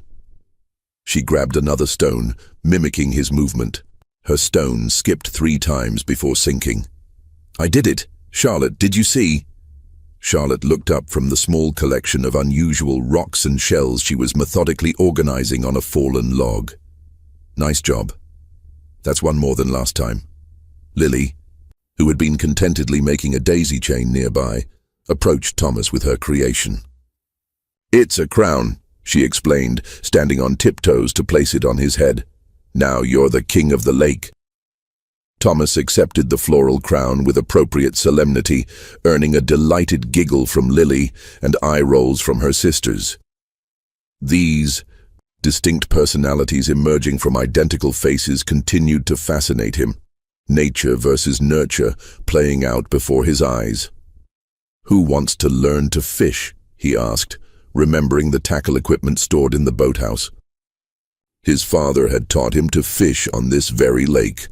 She grabbed another stone, mimicking his movement. Her stone skipped 3 times before sinking. "I did it! Charlotte, did you see?" Charlotte looked up from the small collection of unusual rocks and shells she was methodically organizing on a fallen log. "Nice job. That's one more than last time." Lily, who had been contentedly making a daisy chain nearby, approached Thomas with her creation. "It's a crown," she explained, standing on tiptoes to place it on his head. "Now you're the king of the lake." Thomas accepted the floral crown with appropriate solemnity, earning a delighted giggle from Lily and eye rolls from her sisters. These distinct personalities emerging from identical faces continued to fascinate him. Nature versus nurture playing out before his eyes. "Who wants to learn to fish?" he asked, remembering the tackle equipment stored in the boathouse. His father had taught him to fish on this very lake,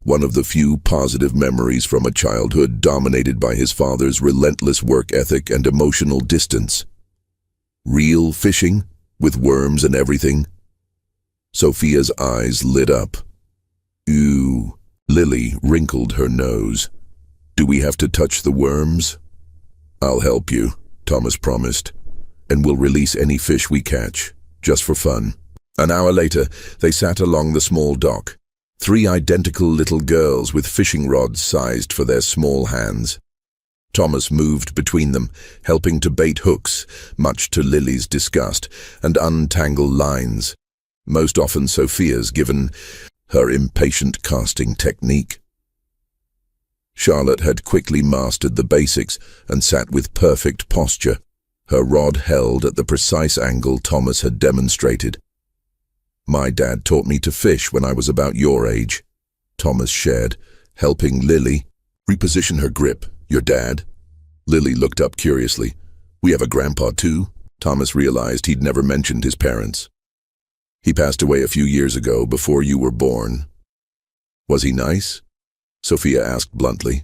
one of the few positive memories from a childhood dominated by his father's relentless work ethic and emotional distance. Real fishing, with worms and everything? Sophia's eyes lit up. "Ew." Lily wrinkled her nose. "Do we have to touch the worms?" "I'll help you," Thomas promised, "and we'll release any fish we catch, just for fun." An hour later, they sat along the small dock, 3 identical little girls with fishing rods sized for their small hands. Thomas moved between them, helping to bait hooks, much to Lily's disgust, and untangle lines, most often Sophia's given her impatient casting technique. Charlotte had quickly mastered the basics and sat with perfect posture, her rod held at the precise angle Thomas had demonstrated. "My dad taught me to fish when I was about your age," Thomas shared, helping Lily reposition her grip. "Your dad?" Lily looked up curiously. "We have a grandpa too?" Thomas realized he'd never mentioned his parents. "He passed away a few years ago, before you were born." "Was he nice?" Sophia asked bluntly.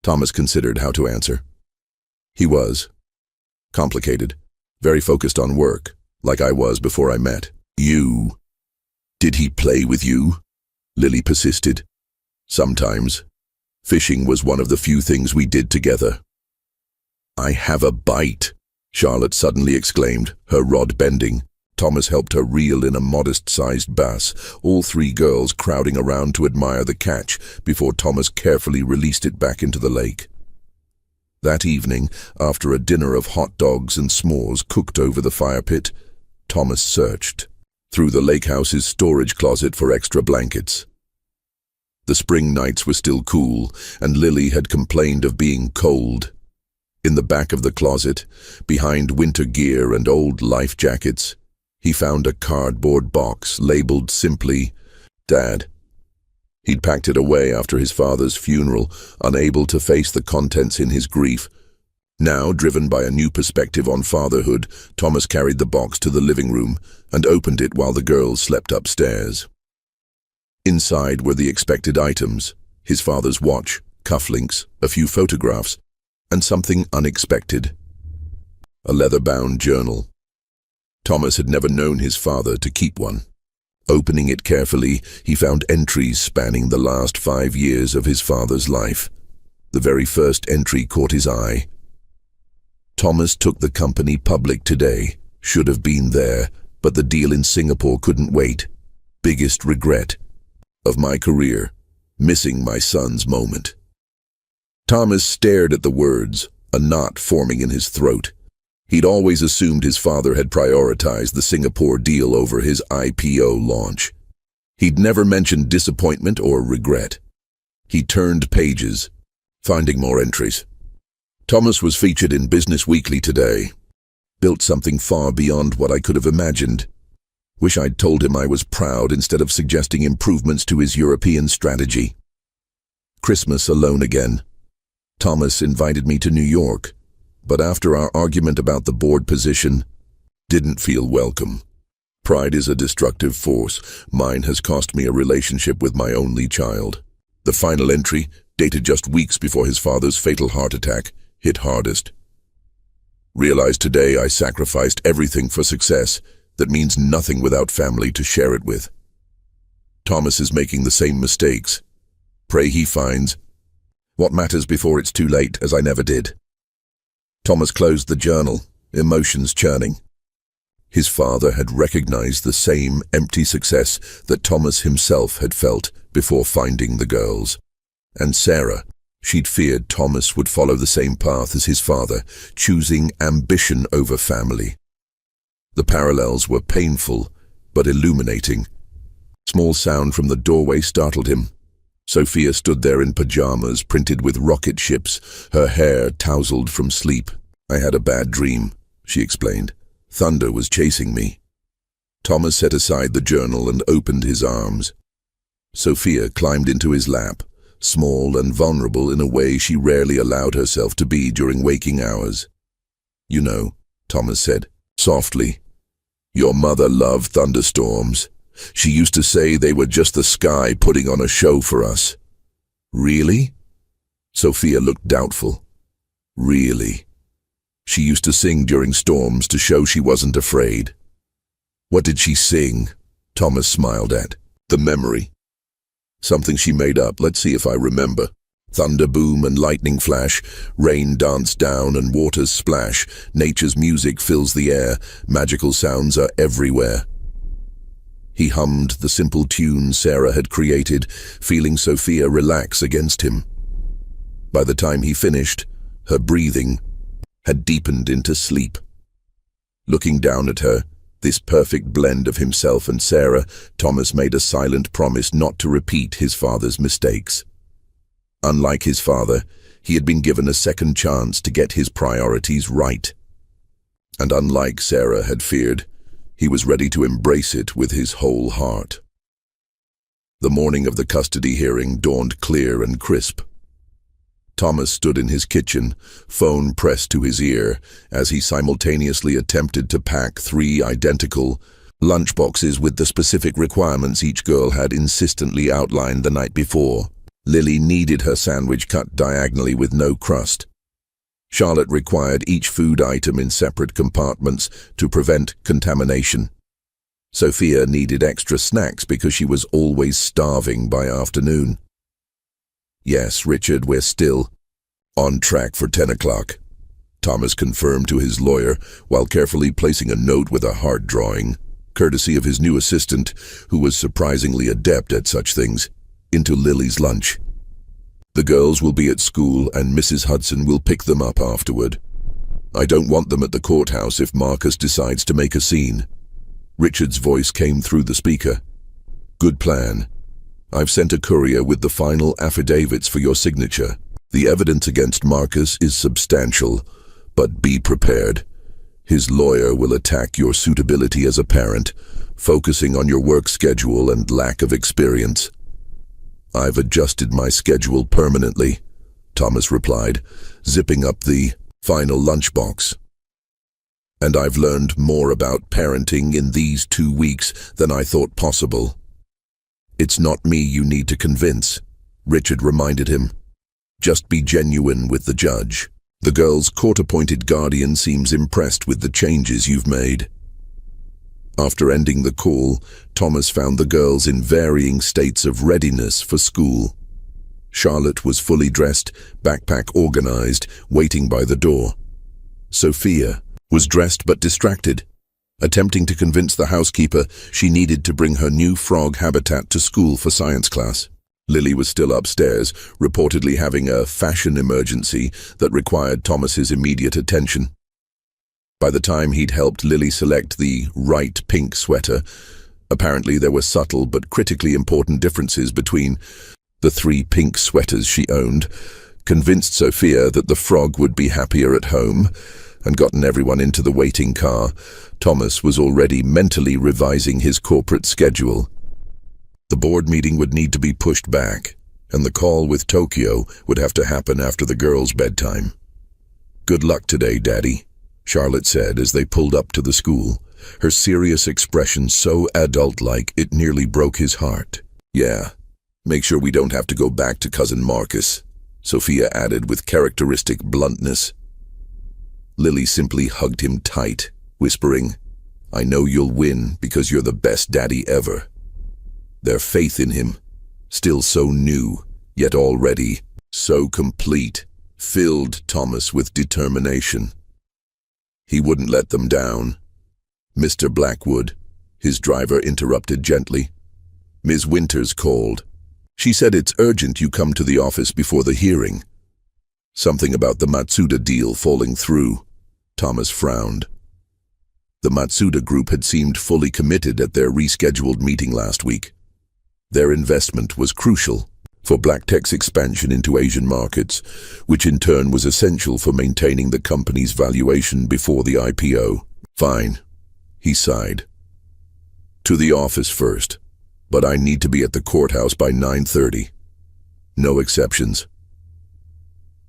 Thomas considered how to answer. "He was. Complicated. Very focused on work, like I was before I met you." "Did he play with you?" Lily persisted. Sometimes, fishing was one of the few things we did together. "I have a bite," Charlotte suddenly exclaimed, her rod bending. Thomas helped her reel in a modest-sized bass, all three girls crowding around to admire the catch before Thomas carefully released it back into the lake. That evening, after a dinner of hot dogs and s'mores cooked over the fire pit, Thomas searched through the lakehouse's storage closet for extra blankets. The spring nights were still cool, and Lily had complained of being cold. In the back of the closet, behind winter gear and old life jackets, he found a cardboard box labeled simply, "Dad." He'd packed it away after his father's funeral, unable to face the contents in his grief. Now, driven by a new perspective on fatherhood, Thomas carried the box to the living room and opened it while the girls slept upstairs. Inside were the expected items: his father's watch, cufflinks, a few photographs, and something unexpected: a leather-bound journal. Thomas had never known his father to keep one. Opening it carefully, he found entries spanning the last 5 years of his father's life. The very first entry caught his eye. "Thomas took the company public today. Should have been there, but the deal in Singapore couldn't wait. Biggest regret of my career. Missing my son's moment." Thomas stared at the words, a knot forming in his throat. He'd always assumed his father had prioritized the Singapore deal over his IPO launch. He'd never mentioned disappointment or regret. He turned pages, finding more entries. "Thomas was featured in Business Weekly today. Built something far beyond what I could have imagined. Wish I'd told him I was proud instead of suggesting improvements to his European strategy. Christmas alone again. Thomas invited me to New York, but after our argument about the board position, didn't feel welcome. Pride is a destructive force. Mine has cost me a relationship with my only child." The final entry, dated just weeks before his father's fatal heart attack, hit hardest. "Realized today I sacrificed everything for success. That means nothing without family to share it with. Thomas is making the same mistakes. Pray he finds what matters before it's too late, as I never did." Thomas closed the journal, emotions churning. His father had recognized the same empty success that Thomas himself had felt before finding the girls. And Sarah, she'd feared Thomas would follow the same path as his father, choosing ambition over family. The parallels were painful, but illuminating. Small sound from the doorway startled him. Sophia stood there in pajamas printed with rocket ships, her hair tousled from sleep. "I had a bad dream," she explained. "Thunder was chasing me." Thomas set aside the journal and opened his arms. Sophia climbed into his lap, small and vulnerable in a way she rarely allowed herself to be during waking hours. "You know," Thomas said, softly, "your mother loved thunderstorms. She used to say they were just the sky putting on a show for us." "Really?" Sophia looked doubtful. "Really. She used to sing during storms to show she wasn't afraid." "What did she sing?" Thomas smiled at. "The memory. Something she made up. Let's see if I remember. Thunder boom and lightning flash, rain dance down and waters splash, nature's music fills the air, magical sounds are everywhere." He hummed the simple tune Sarah had created, feeling Sophia relax against him. By the time he finished, her breathing had deepened into sleep. Looking down at her, this perfect blend of himself and Sarah, Thomas made a silent promise not to repeat his father's mistakes. Unlike his father, he had been given a second chance to get his priorities right. And unlike Sarah had feared, he was ready to embrace it with his whole heart. The morning of the custody hearing dawned clear and crisp. Thomas stood in his kitchen, phone pressed to his ear, as he simultaneously attempted to pack 3 identical lunchboxes with the specific requirements each girl had insistently outlined the night before. Lily needed her sandwich cut diagonally with no crust. Charlotte required each food item in separate compartments to prevent contamination. Sophia needed extra snacks because she was always starving by afternoon. Yes, Richard, we're still on track for 10 o'clock. Thomas confirmed to his lawyer while carefully placing a note with a heart drawing, courtesy of his new assistant, who was surprisingly adept at such things, into Lily's lunch. The girls will be at school and Mrs. Hudson will pick them up afterward. I don't want them at the courthouse if Marcus decides to make a scene. Richard's voice came through the speaker. Good plan. I've sent a courier with the final affidavits for your signature. The evidence against Marcus is substantial, but be prepared. His lawyer will attack your suitability as a parent, focusing on your work schedule and lack of experience. I've adjusted my schedule permanently, Thomas replied, zipping up the final lunchbox. And I've learned more about parenting in these 2 weeks than I thought possible. It's not me you need to convince, Richard reminded him. Just be genuine with the judge. The girl's court-appointed guardian seems impressed with the changes you've made. After ending the call, Thomas found the girls in varying states of readiness for school. Charlotte was fully dressed, backpack organized, waiting by the door. Sophia was dressed but distracted, attempting to convince the housekeeper she needed to bring her new frog habitat to school for science class. Lily was still upstairs, reportedly having a fashion emergency that required Thomas's immediate attention. By the time he'd helped Lily select the right pink sweater, apparently there were subtle but critically important differences between the 3 pink sweaters she owned, convinced Sophia that the frog would be happier at home, and gotten everyone into the waiting car. Thomas was already mentally revising his corporate schedule. The board meeting would need to be pushed back, and the call with Tokyo would have to happen after the girls' bedtime. Good luck today, Daddy, Charlotte said as they pulled up to the school, her serious expression so adult-like it nearly broke his heart. Yeah, make sure we don't have to go back to Cousin Marcus, Sophia added with characteristic bluntness. Lily simply hugged him tight, whispering, I know you'll win because you're the best daddy ever. Their faith in him, still so new, yet already so complete, filled Thomas with determination. He wouldn't let them down. Mr. Blackwood, his driver interrupted gently. Ms. Winters called. She said it's urgent you come to the office before the hearing. Something about the Matsuda deal falling through. Thomas frowned. The Matsuda group had seemed fully committed at their rescheduled meeting last week. Their investment was crucial for Black Tech's expansion into Asian markets, which in turn was essential for maintaining the company's valuation before the IPO. Fine, he sighed. To the office first, but I need to be at the courthouse by 9:30. No exceptions.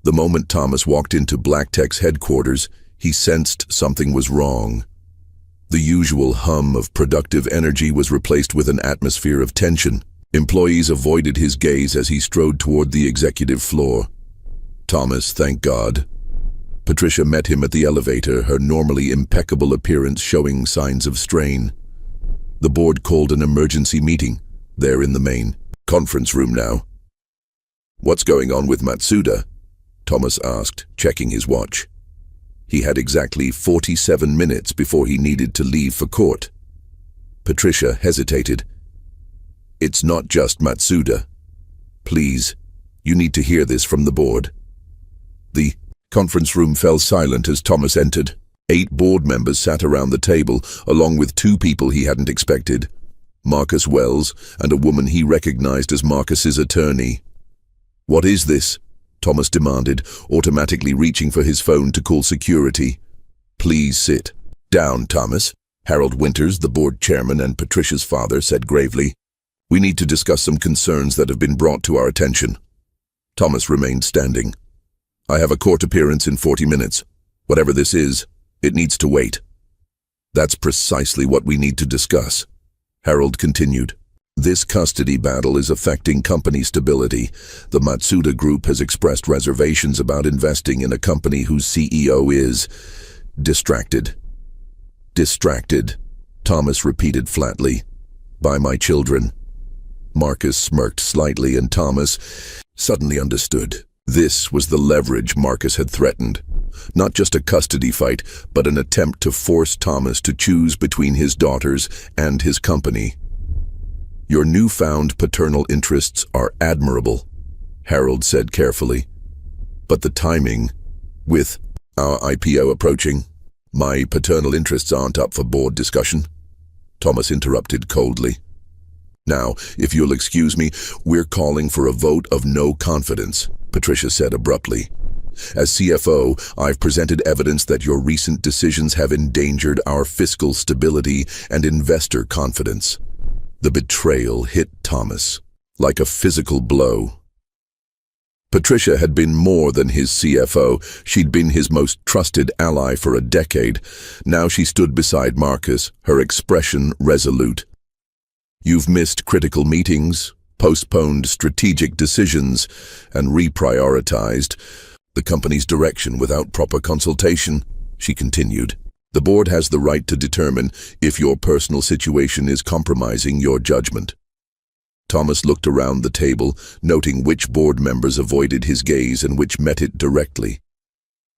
The moment Thomas walked into Black Tech's headquarters, he sensed something was wrong. The usual hum of productive energy was replaced with an atmosphere of tension. Employees avoided his gaze as he strode toward the executive floor. Thomas, thank God. Patricia met him at the elevator, her normally impeccable appearance showing signs of strain. The board called an emergency meeting. They're in the main conference room now. What's going on with Matsuda? Thomas asked, checking his watch. He had exactly 47 minutes before he needed to leave for court. Patricia hesitated. It's not just Matsuda. Please, you need to hear this from the board. The conference room fell silent as Thomas entered. 8 board members sat around the table, along with 2 people he hadn't expected. Marcus Wells and a woman he recognized as Marcus's attorney. What is this? Thomas demanded, automatically reaching for his phone to call security. Please sit down, Thomas, Harold Winters, the board chairman and Patricia's father, said gravely. We need to discuss some concerns that have been brought to our attention. Thomas remained standing. I have a court appearance in 40 minutes. Whatever this is, it needs to wait. That's precisely what we need to discuss, Harold continued. This custody battle is affecting company stability. The Matsuda Group has expressed reservations about investing in a company whose CEO is distracted. Distracted, Thomas repeated flatly. By my children. Marcus smirked slightly and Thomas, suddenly understood. This was the leverage Marcus had threatened. Not just a custody fight, but an attempt to force Thomas to choose between his daughters and his company. "Your newfound paternal interests are admirable," Harold said carefully. "But the timing, with our IPO approaching, my paternal interests aren't up for board discussion," Thomas interrupted coldly. "Now, if you'll excuse me, we're calling for a vote of no confidence," Patricia said abruptly. "As CFO, I've presented evidence that your recent decisions have endangered our fiscal stability and investor confidence." The betrayal hit Thomas like a physical blow. Patricia had been more than his CFO. She'd been his most trusted ally for a decade. Now she stood beside Marcus, her expression resolute. "You've missed critical meetings, postponed strategic decisions, and reprioritized the company's direction without proper consultation," she continued. "The board has the right to determine if your personal situation is compromising your judgment." Thomas looked around the table, noting which board members avoided his gaze and which met it directly.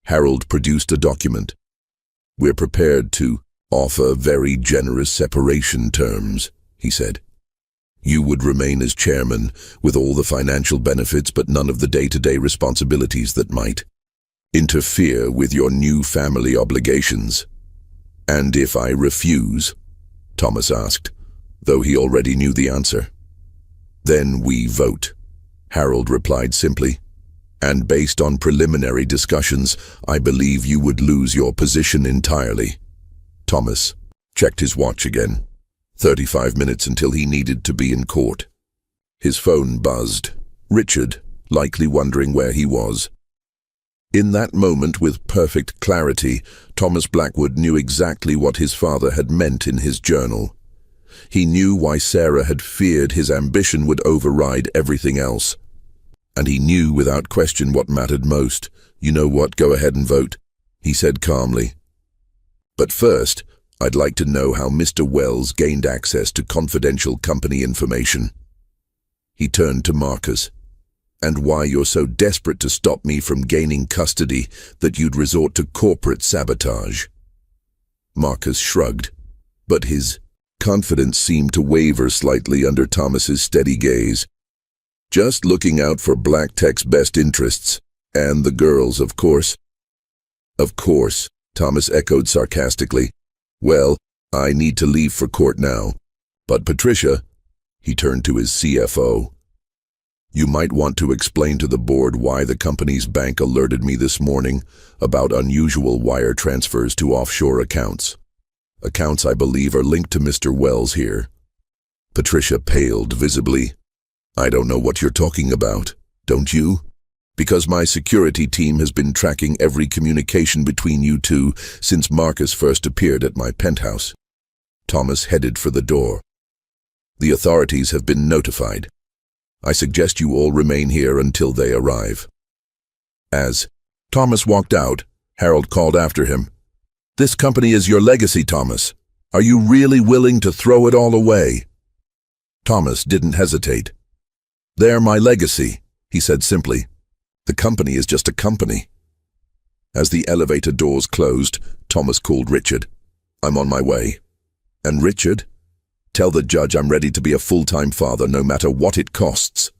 Harold produced a document. "We're prepared to offer very generous separation terms," he said. "You would remain as chairman, with all the financial benefits but none of the day-to-day responsibilities that might interfere with your new family obligations." "And if I refuse?" Thomas asked, though he already knew the answer. "Then we vote," Harold replied simply. "And based on preliminary discussions, I believe you would lose your position entirely." Thomas checked his watch again. 35 minutes until he needed to be in court. His phone buzzed. Richard, likely wondering where he was. In that moment, with perfect clarity, Thomas Blackwood knew exactly what his father had meant in his journal. He knew why Sarah had feared his ambition would override everything else. And he knew without question what mattered most. "You know what, go ahead and vote," he said calmly. "But first, I'd like to know how Mr. Wells gained access to confidential company information." He turned to Marcus. "And why you're so desperate to stop me from gaining custody that you'd resort to corporate sabotage." Marcus shrugged, but his confidence seemed to waver slightly under Thomas's steady gaze. "Just looking out for Black Tech's best interests, and the girls, of course." "Of course," Thomas echoed sarcastically. "Well, I need to leave for court now. But Patricia," he turned to his CFO, "you might want to explain to the board why the company's bank alerted me this morning about unusual wire transfers to offshore accounts. Accounts I believe are linked to Mr. Wells here." Patricia paled visibly. "I don't know what you're talking about, don't you? Because my security team has been tracking every communication between you two since Marcus first appeared at my penthouse." Thomas headed for the door. "The authorities have been notified. I suggest you all remain here until they arrive." As Thomas walked out, Harold called after him. "This company is your legacy, Thomas. Are you really willing to throw it all away?" Thomas didn't hesitate. "They're my legacy," he said simply. "The company is just a company." As the elevator doors closed, Thomas called Richard. "I'm on my way." "And Richard? Tell the judge I'm ready to be a full-time father no matter what it costs."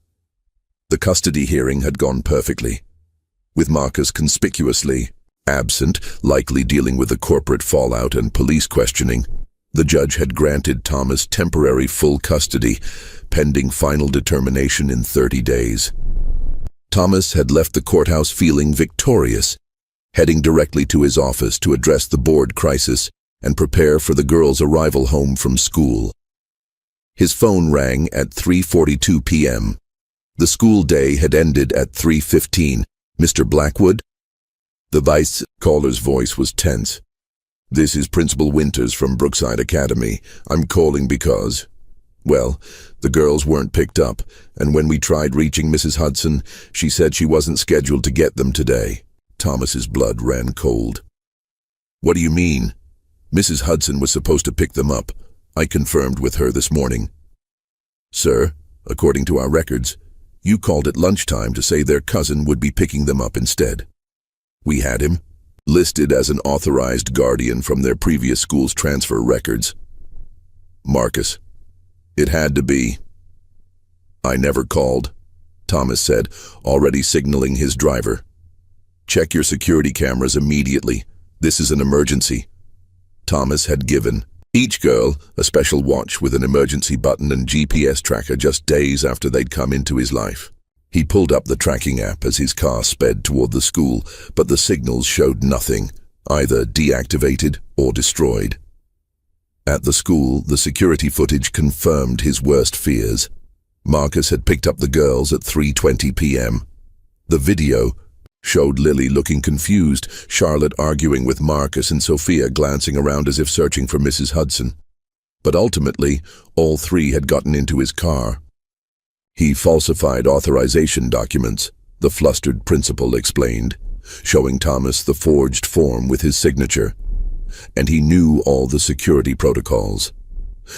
The custody hearing had gone perfectly, with Marcus conspicuously absent, likely dealing with the corporate fallout and police questioning. The judge had granted Thomas temporary full custody, pending final determination in 30 days. Thomas had left the courthouse feeling victorious, heading directly to his office to address the board crisis and prepare for the girls' arrival home from school. His phone rang at 3:42 p.m. The school day had ended at 3:15. "Mr. Blackwood?" The vice caller's voice was tense. "This is Principal Winters from Brookside Academy. I'm calling because, well, the girls weren't picked up, and when we tried reaching Mrs. Hudson, she said she wasn't scheduled to get them today." Thomas's blood ran cold. "What do you mean?" "Mrs. Hudson was supposed to pick them up. I confirmed with her this morning." "Sir, according to our records, You called at lunchtime to say their cousin would be picking them up instead. We had him listed as an authorized guardian from their previous school's transfer records. Marcus. It had to be. I never called, Thomas said, already signaling his driver. Check your security cameras immediately. This is an emergency. Thomas had given each girl a special watch with an emergency button and GPS tracker just days after they'd come into his life. He pulled up the tracking app as his car sped toward the school, but the signals showed nothing, either deactivated or destroyed. At the school, the security footage confirmed his worst fears. Marcus had picked up the girls at 3:20 p.m. The video showed Lily looking confused, Charlotte arguing with Marcus, and Sophia glancing around as if searching for Mrs. Hudson. But ultimately, all three had gotten into his car. He falsified authorization documents, the flustered principal explained, showing Thomas the forged form with his signature. And he knew all the security protocols.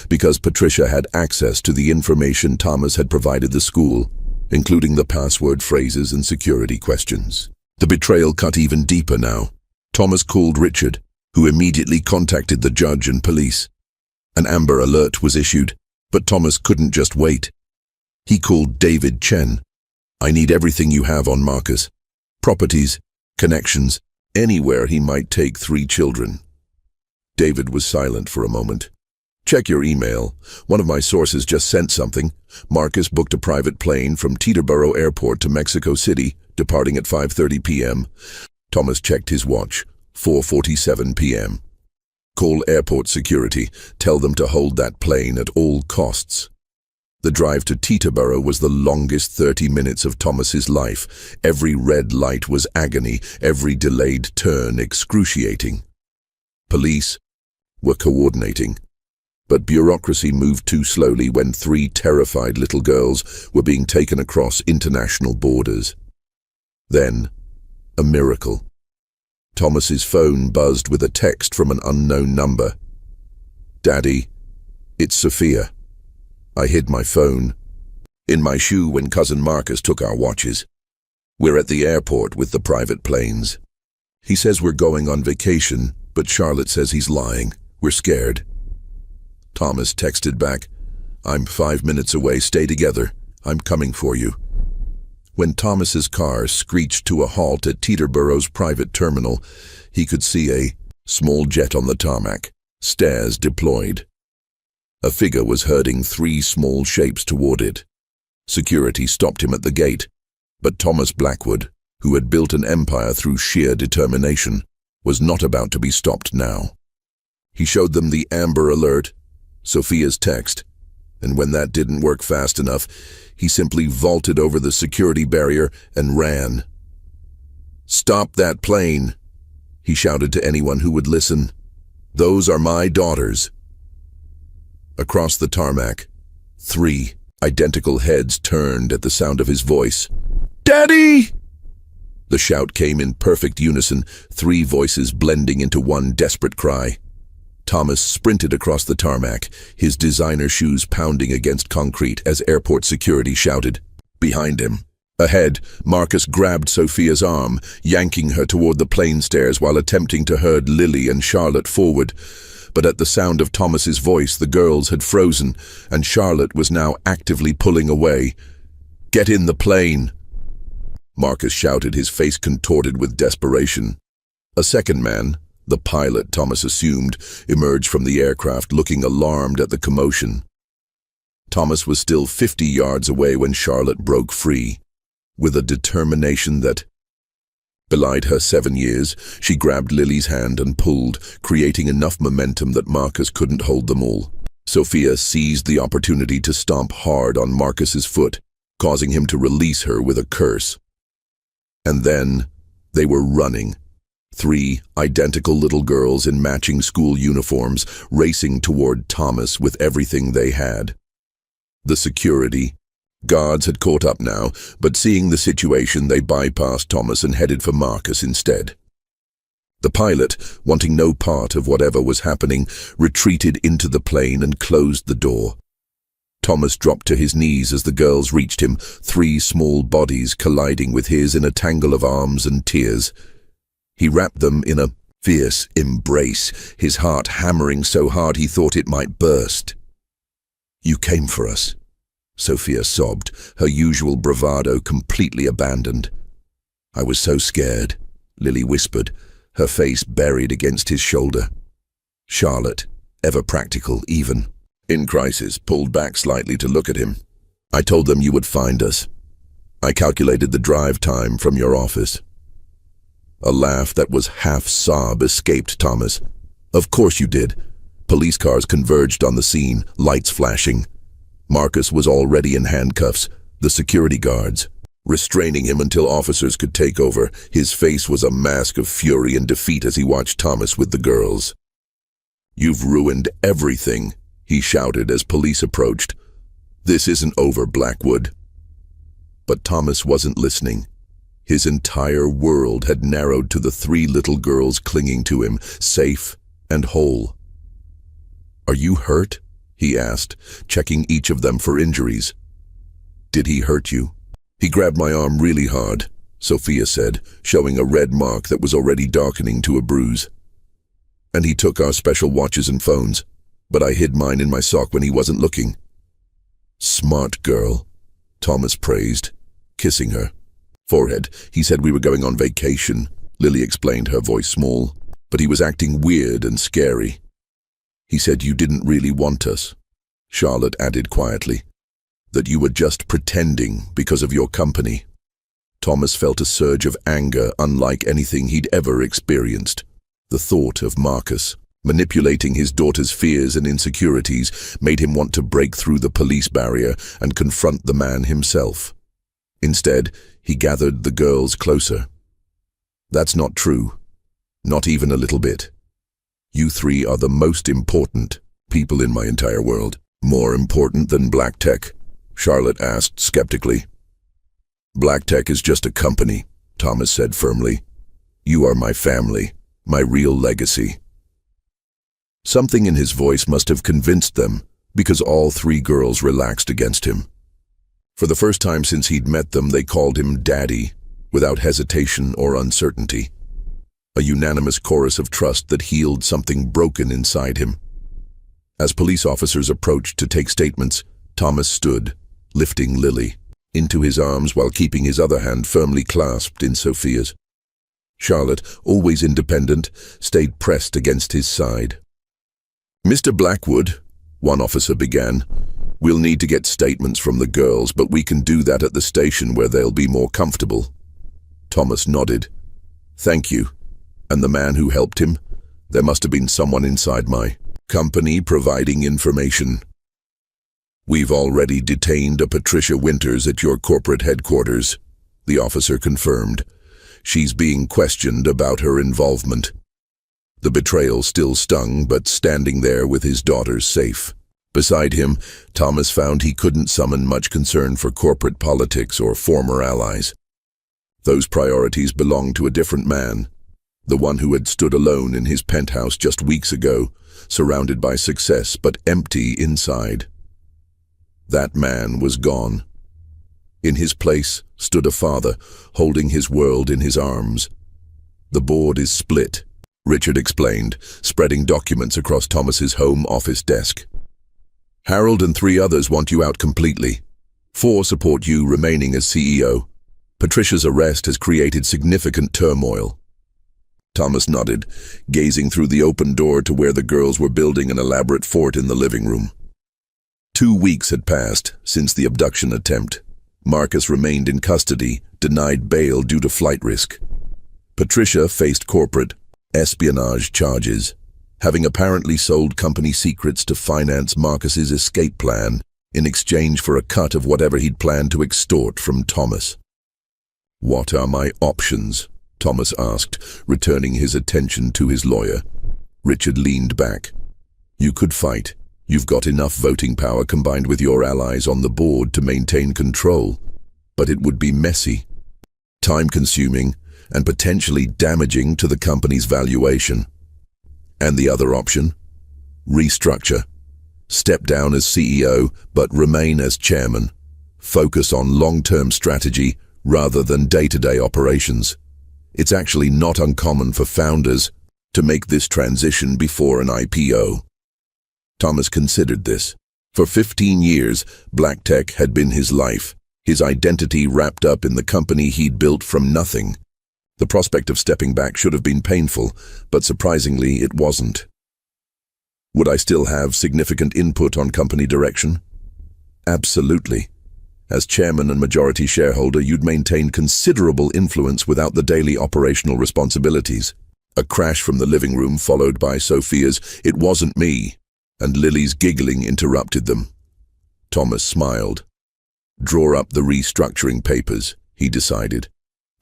Because Patricia had access to the information Thomas had provided the school, including the password phrases and security questions. The betrayal cut even deeper now. Thomas called Richard, who immediately contacted the judge and police. An Amber Alert was issued, but Thomas couldn't just wait. He called David Chen. I need everything you have on Marcus. Properties, connections, anywhere he might take 3 children. David was silent for a moment. Check your email. One of my sources just sent something. Marcus booked a private plane from Teterboro Airport to Mexico City, departing at 5:30 p.m. Thomas checked his watch. 4:47 p.m. Call airport security. Tell them to hold that plane at all costs. The drive to Teterboro was the longest 30 minutes of Thomas's life. Every red light was agony, every delayed turn excruciating. Police were coordinating. But bureaucracy moved too slowly when 3 terrified little girls were being taken across international borders. Then, a miracle. Thomas's phone buzzed with a text from an unknown number. Daddy, it's Sophia. I hid my phone in my shoe when cousin Marcus took our watches. We're at the airport with the private planes. He says we're going on vacation, but Charlotte says he's lying. We're scared. Thomas texted back, I'm 5 minutes away, stay together. I'm coming for you. When Thomas's car screeched to a halt at Teterboro's private terminal, he could see a small jet on the tarmac, stairs deployed. A figure was herding 3 small shapes toward it. Security stopped him at the gate, but Thomas Blackwood, who had built an empire through sheer determination, was not about to be stopped now. He showed them the Amber Alert, Sophia's text, and when that didn't work fast enough, he simply vaulted over the security barrier and ran. Stop that plane, he shouted to anyone who would listen. Those are my daughters. Across the tarmac, 3 identical heads turned at the sound of his voice. Daddy! The shout came in perfect unison, 3 voices blending into one desperate cry. Thomas sprinted across the tarmac, his designer shoes pounding against concrete as airport security shouted. Behind him, ahead, Marcus grabbed Sophia's arm, yanking her toward the plane stairs while attempting to herd Lily and Charlotte forward. But at the sound of Thomas's voice, the girls had frozen, and Charlotte was now actively pulling away. Get in the plane! Marcus shouted, his face contorted with desperation. A second man, the pilot Thomas assumed, emerged from the aircraft looking alarmed at the commotion. Thomas was still 50 yards away when Charlotte broke free. With a determination that belied her 7 years, she grabbed Lily's hand and pulled, creating enough momentum that Marcus couldn't hold them all. Sophia seized the opportunity to stomp hard on Marcus's foot, causing him to release her with a curse. And then they were running. 3 identical little girls in matching school uniforms racing toward Thomas with everything they had. The security guards had caught up now, but seeing the situation, they bypassed Thomas and headed for Marcus instead. The pilot, wanting no part of whatever was happening, retreated into the plane and closed the door. Thomas dropped to his knees as the girls reached him, 3 small bodies colliding with his in a tangle of arms and tears. He wrapped them in a fierce embrace, his heart hammering so hard he thought it might burst. "You came for us," Sophia sobbed, her usual bravado completely abandoned. "I was so scared," Lily whispered, her face buried against his shoulder. Charlotte, ever practical, even in crisis, pulled back slightly to look at him. "I told them you would find us. I calculated the drive time from your office." A laugh that was half sob escaped Thomas. "Of course you did." Police cars converged on the scene, lights flashing. Marcus was already in handcuffs, the security guards restraining him until officers could take over. His face was a mask of fury and defeat as he watched Thomas with the girls. "You've ruined everything," he shouted as police approached. "This isn't over, Blackwood." But Thomas wasn't listening. His entire world had narrowed to the 3 little girls clinging to him, safe and whole. "Are you hurt?" he asked, checking each of them for injuries. "Did he hurt you?" "He grabbed my arm really hard," Sophia said, showing a red mark that was already darkening to a bruise. "And he took our special watches and phones, but I hid mine in my sock when he wasn't looking." "Smart girl," Thomas praised, kissing her forehead. "He said we were going on vacation," Lily explained, her voice small, "but he was acting weird and scary. He said you didn't really want us," Charlotte added quietly, "that you were just pretending because of your company." Thomas felt a surge of anger unlike anything he'd ever experienced. The thought of Marcus manipulating his daughter's fears and insecurities made him want to break through the police barrier and confront the man himself. Instead, he gathered the girls closer. "That's not true. Not even a little bit. You 3 are the most important people in my entire world." "More important than Black Tech?" Charlotte asked skeptically. "Black Tech is just a company," Thomas said firmly. "You are my family, my real legacy." Something in his voice must have convinced them, because all 3 girls relaxed against him. For the first time since he'd met them, they called him Daddy, without hesitation or uncertainty. A unanimous chorus of trust that healed something broken inside him. As police officers approached to take statements, Thomas stood, lifting Lily into his arms while keeping his other hand firmly clasped in Sophia's. Charlotte, always independent, stayed pressed against his side. "Mr. Blackwood," one officer began, "we'll need to get statements from the girls, but we can do that at the station where they'll be more comfortable." Thomas nodded. "Thank you. And the man who helped him? There must have been someone inside my company providing information." "We've already detained a Patricia Winters at your corporate headquarters," the officer confirmed. "She's being questioned about her involvement." The betrayal still stung, but standing there with his daughters safe beside him, Thomas found he couldn't summon much concern for corporate politics or former allies. Those priorities belonged to a different man, the one who had stood alone in his penthouse just weeks ago, surrounded by success but empty inside. That man was gone. In his place stood a father, holding his world in his arms. "The board is split," Richard explained, spreading documents across Thomas's home office desk. "Harold and 3 others want you out completely. 4 support you remaining as CEO. Patricia's arrest has created significant turmoil." Thomas nodded, gazing through the open door to where the girls were building an elaborate fort in the living room. 2 weeks had passed since the abduction attempt. Marcus remained in custody, denied bail due to flight risk. Patricia faced corporate espionage charges, having apparently sold company secrets to finance Marcus's escape plan in exchange for a cut of whatever he'd planned to extort from Thomas. "What are my options?" Thomas asked, returning his attention to his lawyer. Richard leaned back. "You could fight. You've got enough voting power combined with your allies on the board to maintain control. But it would be messy, time-consuming, and potentially damaging to the company's valuation. And the other option? Restructure. Step down as CEO, but remain as chairman. Focus on long-term strategy rather than day-to-day operations. It's actually not uncommon for founders to make this transition before an IPO. Thomas considered this. For 15 years, Black Tech had been his life, his identity wrapped up in the company he'd built from nothing. The prospect of stepping back should have been painful, but surprisingly it wasn't. Would I still have significant input on company direction? Absolutely. As chairman and majority shareholder, you'd maintain considerable influence without the daily operational responsibilities. A crash from the living room followed by Sophia's "It wasn't me," and Lily's giggling interrupted them. Thomas smiled. Draw up the restructuring papers, he decided.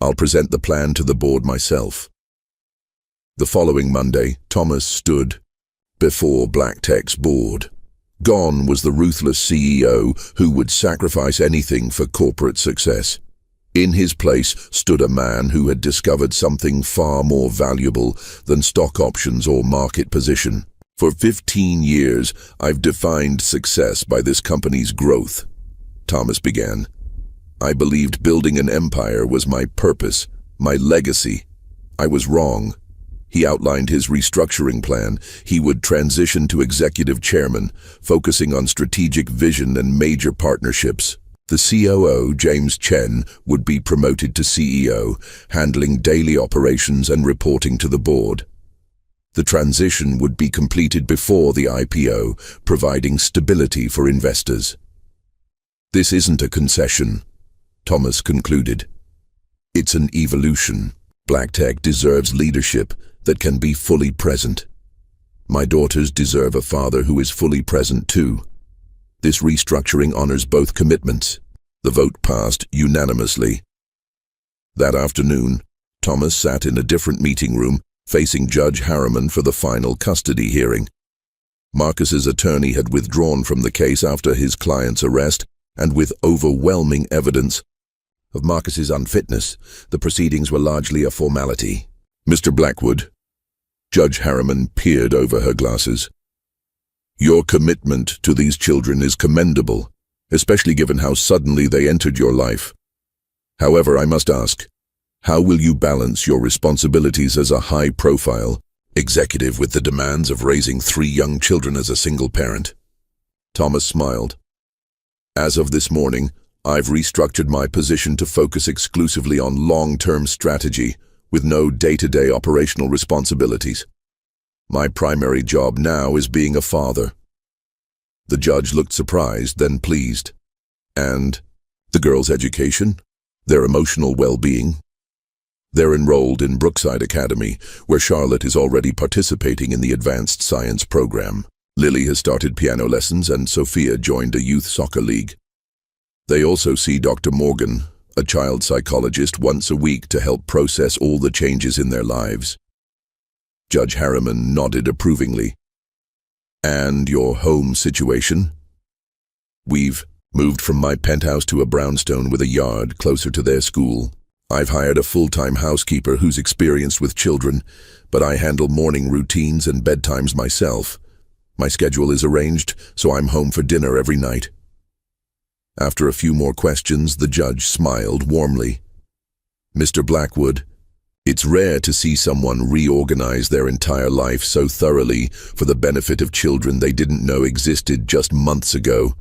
I'll present the plan to the board myself. The following Monday, Thomas stood before Black Tech's board. Gone was the ruthless CEO who would sacrifice anything for corporate success. In his place stood a man who had discovered something far more valuable than stock options or market position. For 15 years, I've defined success by this company's growth, Thomas began. I believed building an empire was my purpose, my legacy. I was wrong. He outlined his restructuring plan. He would transition to executive chairman, focusing on strategic vision and major partnerships. The COO, James Chen, would be promoted to CEO, handling daily operations and reporting to the board. The transition would be completed before the IPO, providing stability for investors. This isn't a concession, Thomas concluded. It's an evolution. Black Tech deserves leadership that can be fully present. My daughters deserve a father who is fully present too. This restructuring honors both commitments. The vote passed unanimously. That afternoon, Thomas sat in a different meeting room, facing Judge Harriman for the final custody hearing. Marcus's attorney had withdrawn from the case after his client's arrest, and with overwhelming evidence of Marcus's unfitness, the proceedings were largely a formality. Mr. Blackwood, Judge Harriman peered over her glasses. Your commitment to these children is commendable, especially given how suddenly they entered your life. However, I must ask, how will you balance your responsibilities as a high-profile executive with the demands of raising 3 young children as a single parent? Thomas smiled. As of this morning, I've restructured my position to focus exclusively on long-term strategy, with no day-to-day operational responsibilities. My primary job now is being a father. The judge looked surprised, then pleased. And the girls' education? Their emotional well-being? They're enrolled in Brookside Academy, where Charlotte is already participating in the advanced science program. Lily has started piano lessons and Sophia joined a youth soccer league. They also see Dr. Morgan, a child psychologist, once a week to help process all the changes in their lives. Judge Harriman nodded approvingly. And your home situation? We've moved from my penthouse to a brownstone with a yard closer to their school. I've hired a full-time housekeeper who's experienced with children, but I handle morning routines and bedtimes myself. My schedule is arranged, so I'm home for dinner every night. After a few more questions, the judge smiled warmly. Mr. Blackwood, it's rare to see someone reorganize their entire life so thoroughly for the benefit of children they didn't know existed just months ago.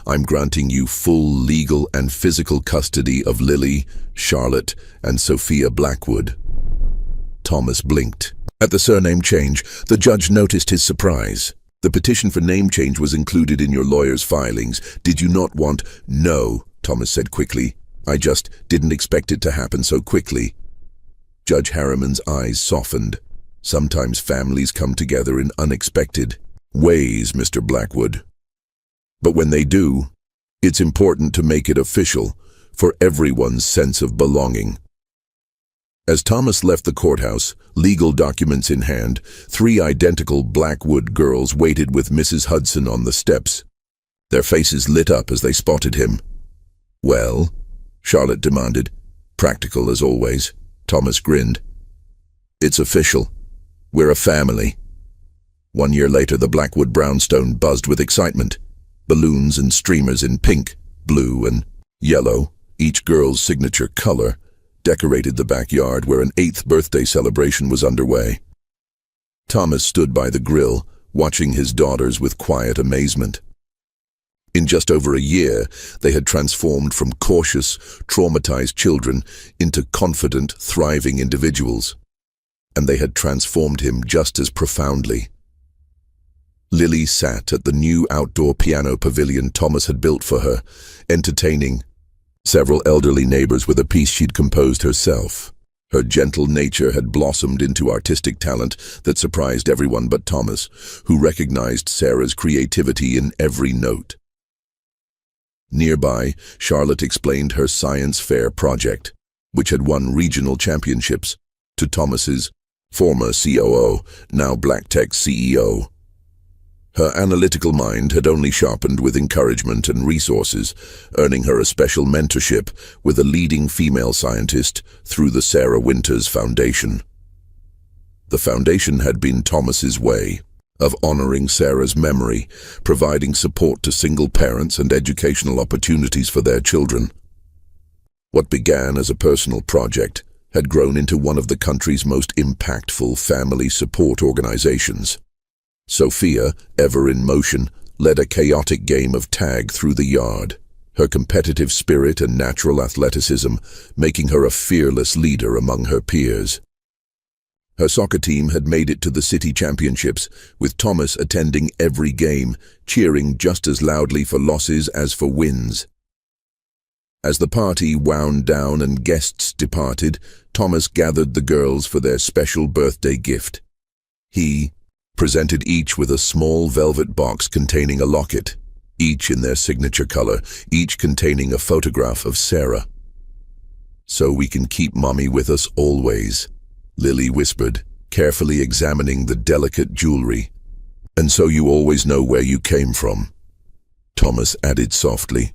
I'm granting you full legal and physical custody of Lily, Charlotte, and Sophia Blackwood. Thomas blinked. At the surname change, the judge noticed his surprise. The petition for name change was included in your lawyer's filings. Did you not want— No, Thomas said quickly. I just didn't expect it to happen so quickly. Judge Harriman's eyes softened. Sometimes families come together in unexpected ways, Mr. Blackwood. But when they do, it's important to make it official for everyone's sense of belonging. As Thomas left the courthouse, legal documents in hand, 3 identical Blackwood girls waited with Mrs. Hudson on the steps. Their faces lit up as they spotted him. Well? Charlotte demanded. Practical as always. Thomas grinned. It's official. We're a family. 1 year later, the Blackwood brownstone buzzed with excitement. Balloons and streamers in pink, blue, and yellow, each girl's signature color, decorated the backyard where an 8th birthday celebration was underway. Thomas stood by the grill, watching his daughters with quiet amazement. In just over a year, they had transformed from cautious, traumatized children into confident, thriving individuals. And they had transformed him just as profoundly. Lily sat at the new outdoor piano pavilion Thomas had built for her, entertaining several elderly neighbors with a piece she'd composed herself. Her gentle nature had blossomed into artistic talent that surprised everyone but Thomas, who recognized Sarah's creativity in every note. Nearby, Charlotte explained her science fair project, which had won regional championships, to Thomas's former COO, now BlackTech CEO. Her analytical mind had only sharpened with encouragement and resources, earning her a special mentorship with a leading female scientist through the Sarah Winters Foundation. The foundation had been Thomas's way of honoring Sarah's memory, providing support to single parents and educational opportunities for their children. What began as a personal project had grown into one of the country's most impactful family support organizations. Sophia, ever in motion, led a chaotic game of tag through the yard, her competitive spirit and natural athleticism making her a fearless leader among her peers. Her soccer team had made it to the city championships, with Thomas attending every game, cheering just as loudly for losses as for wins. As the party wound down and guests departed, Thomas gathered the girls for their special birthday gift. He presented each with a small velvet box containing a locket, each in their signature color, each containing a photograph of Sarah. "So we can keep Mommy with us always," Lily whispered, carefully examining the delicate jewelry. "And so you always know where you came from," Thomas added softly.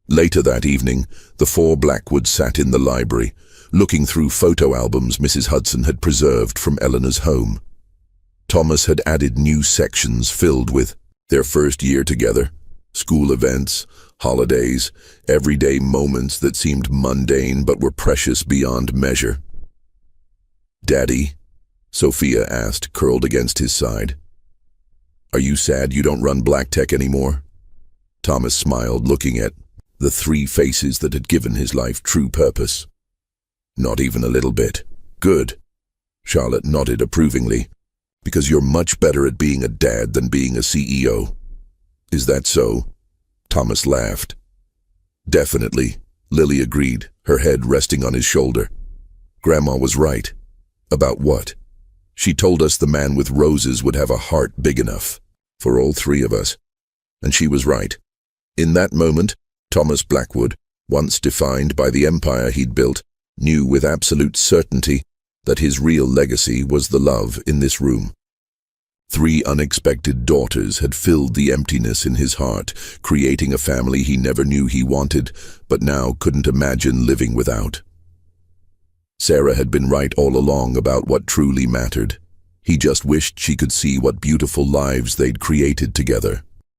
Later that evening, the 4 Blackwoods sat in the library, looking through photo albums Mrs. Hudson had preserved from Eleanor's home. Thomas had added new sections filled with their first year together, school events, holidays, everyday moments that seemed mundane but were precious beyond measure. "Daddy?" Sophia asked, curled against his side. "Are you sad you don't run BlackTech anymore?" Thomas smiled, looking at the 3 faces that had given his life true purpose. "Not even a little bit." "Good." Charlotte nodded approvingly. "Because you're much better at being a dad than being a CEO." "Is that so?" Thomas laughed. "Definitely," Lily agreed, her head resting on his shoulder. "Grandma was right." "About what?" "She told us the man with roses would have a heart big enough for all 3 of us. And she was right." In that moment, Thomas Blackwood, once defined by the empire he'd built, knew with absolute certainty that his real legacy was the love in this room. 3 unexpected daughters had filled the emptiness in his heart, creating a family he never knew he wanted, but now couldn't imagine living without. Sarah had been right all along about what truly mattered. He just wished she could see what beautiful lives they'd created together.